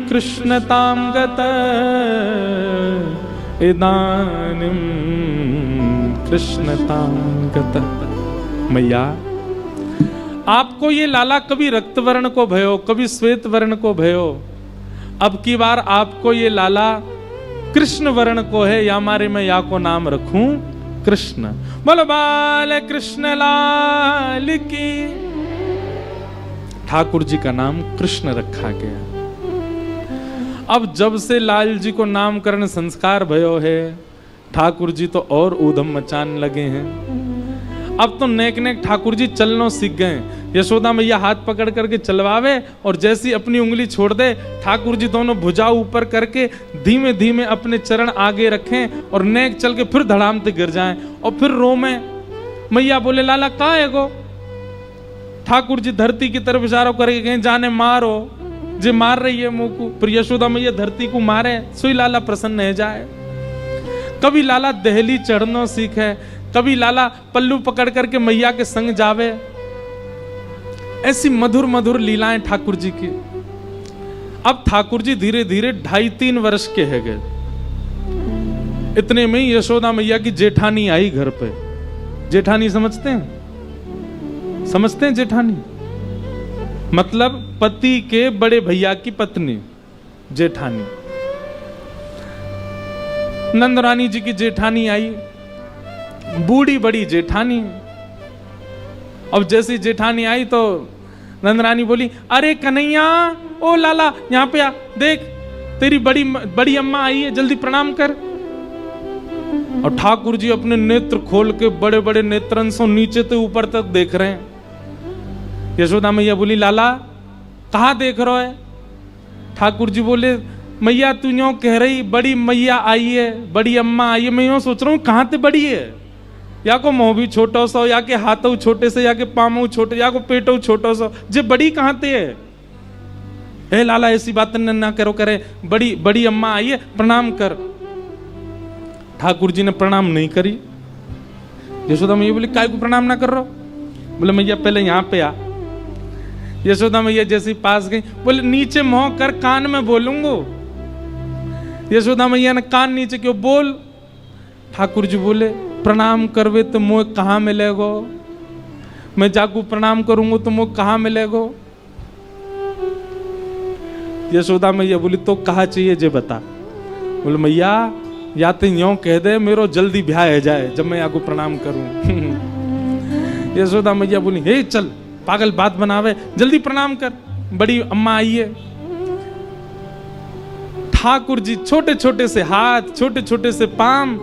कृष्णतां गत, इदानीं कृष्णतां गत। मैया आपको ये लाला कभी रक्त वर्ण को भयो, कभी श्वेत वर्ण को भयो, अब की बार आपको ये लाला कृष्ण वर्ण को है, या हमारे मैं या को नाम रखूं कृष्ण। बोलो बाल कृष्ण लाल की। ठाकुर जी का नाम कृष्ण रखा गया। अब जब से लाल जी को नामकरण संस्कार भयो है, ठाकुर जी तो और ऊधम मचाने लगे हैं। अब तो नेक नेक ठाकुर जी चलनो सीख गए। यशोदा मैया हाथ पकड़ करके चलवावे और जैसी अपनी उंगली छोड़ दे, ठाकुर जी दोनों भुजा ऊपर करके धीमे धीमे अपने चरण आगे रखें और नेक चल के फिर धड़ाम से गिर जाएं और फिर रोमे। मैया बोले लाला कहाँ है गो? ठाकुर जी धरती की तरफ इशारा करके कहें जाने मारो, जे मार रही है मुंह को। फिर यशोदा मैया धरती को मारे, सोई लाला प्रसन्न है जाए। कभी लाला दहली चढ़नो सीखे, कभी लाला पल्लू पकड़ करके मैया के संग जावे। ऐसी मधुर मधुर लीलाएं ठाकुर जी की। अब ठाकुर जी धीरे धीरे 2.5-3 वर्ष के है गए। इतने में ही यशोदा मैया की जेठानी आई घर पे। जेठानी समझते हैं? समझते हैं जेठानी मतलब पति के बड़े भैया की पत्नी जेठानी। नंदरानी जी की जेठानी आई, बूढ़ी बड़ी जेठानी। अब जैसी जेठानी आई तो नंदरानी बोली अरे कन्हैया, ओ लाला यहाँ पे आ, देख तेरी बड़ी अम्मा आई है, जल्दी प्रणाम कर। और ठाकुर जी अपने नेत्र खोल के बड़े बड़े नेत्रन से नीचे से ऊपर तक देख रहे हैं। यशोदा मैया बोली लाला कहाँ देख रहे है? ठाकुर जी बोले मैया तू यूं कह रही बड़ी मैया आई है, बड़ी अम्मा आई है, मैं यूं सोच रहा हूँ कहाँ ते बड़ी है, या को मुंह भी छोटो सो, या के हाथों छोटे से, या के पामों छोटे, या को पेटों छोटो सो, जे बड़ी कहाँ ते है? ए लाला ऐसी बात ना करो, करे बड़ी अम्मा आई है, प्रणाम कर। ठाकुर जी ने प्रणाम नहीं करी। यशोदा मैया बोली काय को प्रणाम ना कर रहा? बोले मैया पहले यहाँ पे आ। यशोदा मैया जैसी पास गई, बोले नीचे मुंह कर, कान में बोलूंगो। यशोदा मैया ने कान नीचे क्यों बोल। ठाकुर जी बोले प्रणाम करवे तो मुँह कहाँ मिलेगो? मैं जाकू प्रणाम करूंगो तो मुँह कहाँ मिलेगो? यशोदा मैया बोली तो कहा चाहिए जे बता। बोले मैया या तो यूं कह दे मेरो जल्दी ब्याह है जाए जब मैं आपको प्रणाम करूं। यशोदा मैया बोली हे चल पागल बात बनावे, जल्दी प्रणाम कर, बड़ी अम्मा आई है। ठाकुर जी छोटे छोटे से हाथ, छोटे छोटे से पाम,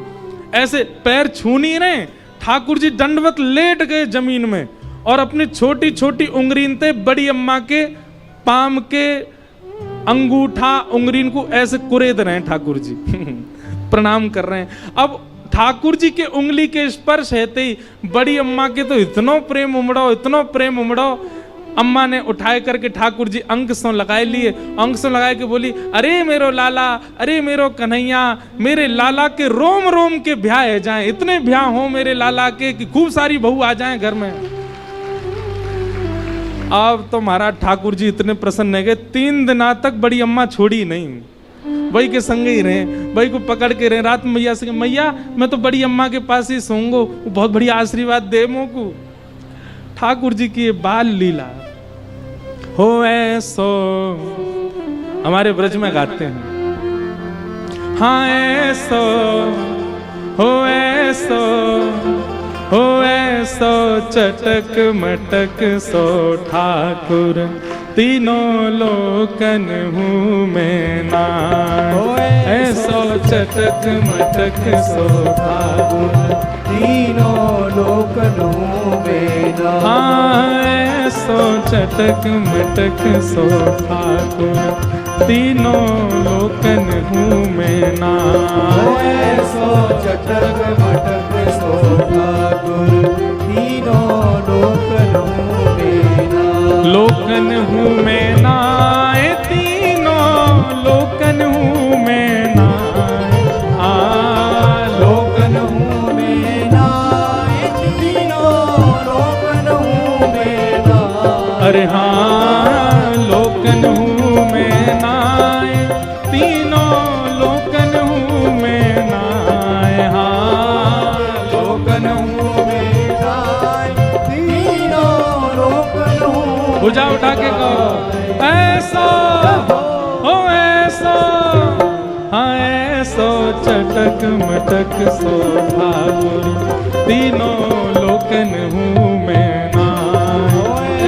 ऐसे पैर छू नहीं रहे। ठाकुर जी दंडवत लेट गए जमीन में और अपनी छोटी छोटी उंगलीन ते बड़ी अम्मा के पाम के अंगूठा उंगलीन को ऐसे कुरेद रहे हैं ठाकुर जी। प्रणाम कर रहे हैं। अब ठाकुर जी के उंगली के स्पर्श हेते ही बड़ी अम्मा के तो इतना प्रेम उमड़ो, इतना प्रेम उमड़ो। अम्मा ने उठाए करके ठाकुर जी अंक सौ लगाए लिए, अंक सौ लगाए के बोली अरे मेरो लाला, अरे मेरो कन्हैया, मेरे लाला के रोम रोम के ब्याह है जाएं, इतने ब्याह हो मेरे लाला के कि खूब सारी बहू आ जाएं घर में। अब तो महाराज ठाकुर जी इतने प्रसन्न है गए, 3 दिन तक बड़ी अम्मा छोड़ी नहीं, वही के संग ही रहे, वही को पकड़ के रहे। रात में मैया से मैया मैं तो बड़ी अम्मा के पास ही सोऊंगो, बहुत बढ़िया आशीर्वाद दे मोको। ठाकुर जी की ये बाल लीला हो ऐसो हमारे ब्रज में गाते हैं। हाँ ऐसो हो ऐसो हो ऐसो चटक मटक सो ठाकुर तीनों लोकन हूँ मैं ना। ऐसो चटक मटक सो ठाकुर तीनों लोकन हूँ मैं ना। हाँ ऐसो चटक मटक सो ठाकुर तीनों लोकन हूँ मैं ना। ऐसो चटक मटक सो ठाकुर तीनों लोकन हूँ मैं ना। लोकन हूँ मैं ना, तीनों लोकन हूँ मैं ना। लोकन हूँ मैं ना, तीनों लोकन हूँ मैं ना। अरे हाँ लोकन हूँ मैं ना, तीनों लोकन हूँ मैं ना। हाँ लोकन हूँ मैं ना, तीनों लोकन हूँ। भुजा उठा के कहो ऐसा हो ऐसा। हाँ ऐसो चटक मटक सो ठाकुर तीनों लोकन हूँ मैं ना।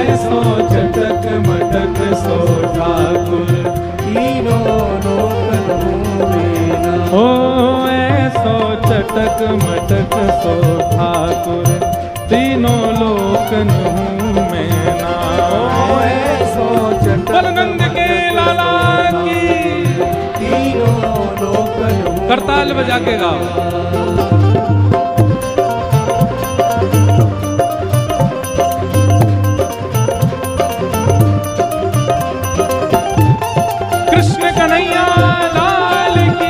ऐसो चटक मटक सो ठाकुर तीनों लोकन हूँ मैं ना। ओ ऐसो चटक मटक सो ठाकुर तीनों लोकन हूँ मैं ना। ऐसो चटक बलनंद के लाला की तीनों लोकन हूँ। करताल बजा के गाओ। कृष्ण कन्हैया लाल की।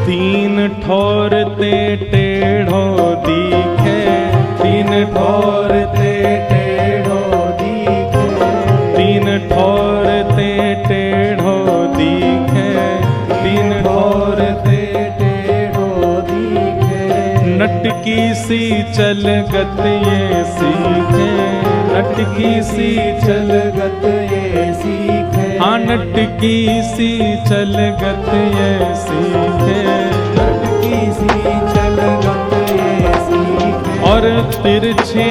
तीन ठोर ते टेढ़ो दिखे, तीन ठोर ते टेढ़ो दिखे, तीन ठोर ते टेढ़ो दिखे, तीन ठोर ते टेढ़ो दिखे। नटकी सी चलगत ये सीखे, नटकी सी चलगत ये सीखे। हाँ नटकी सी चलगत ये सीखे, नटकी सी चलगत ये सीखे। और तिरछे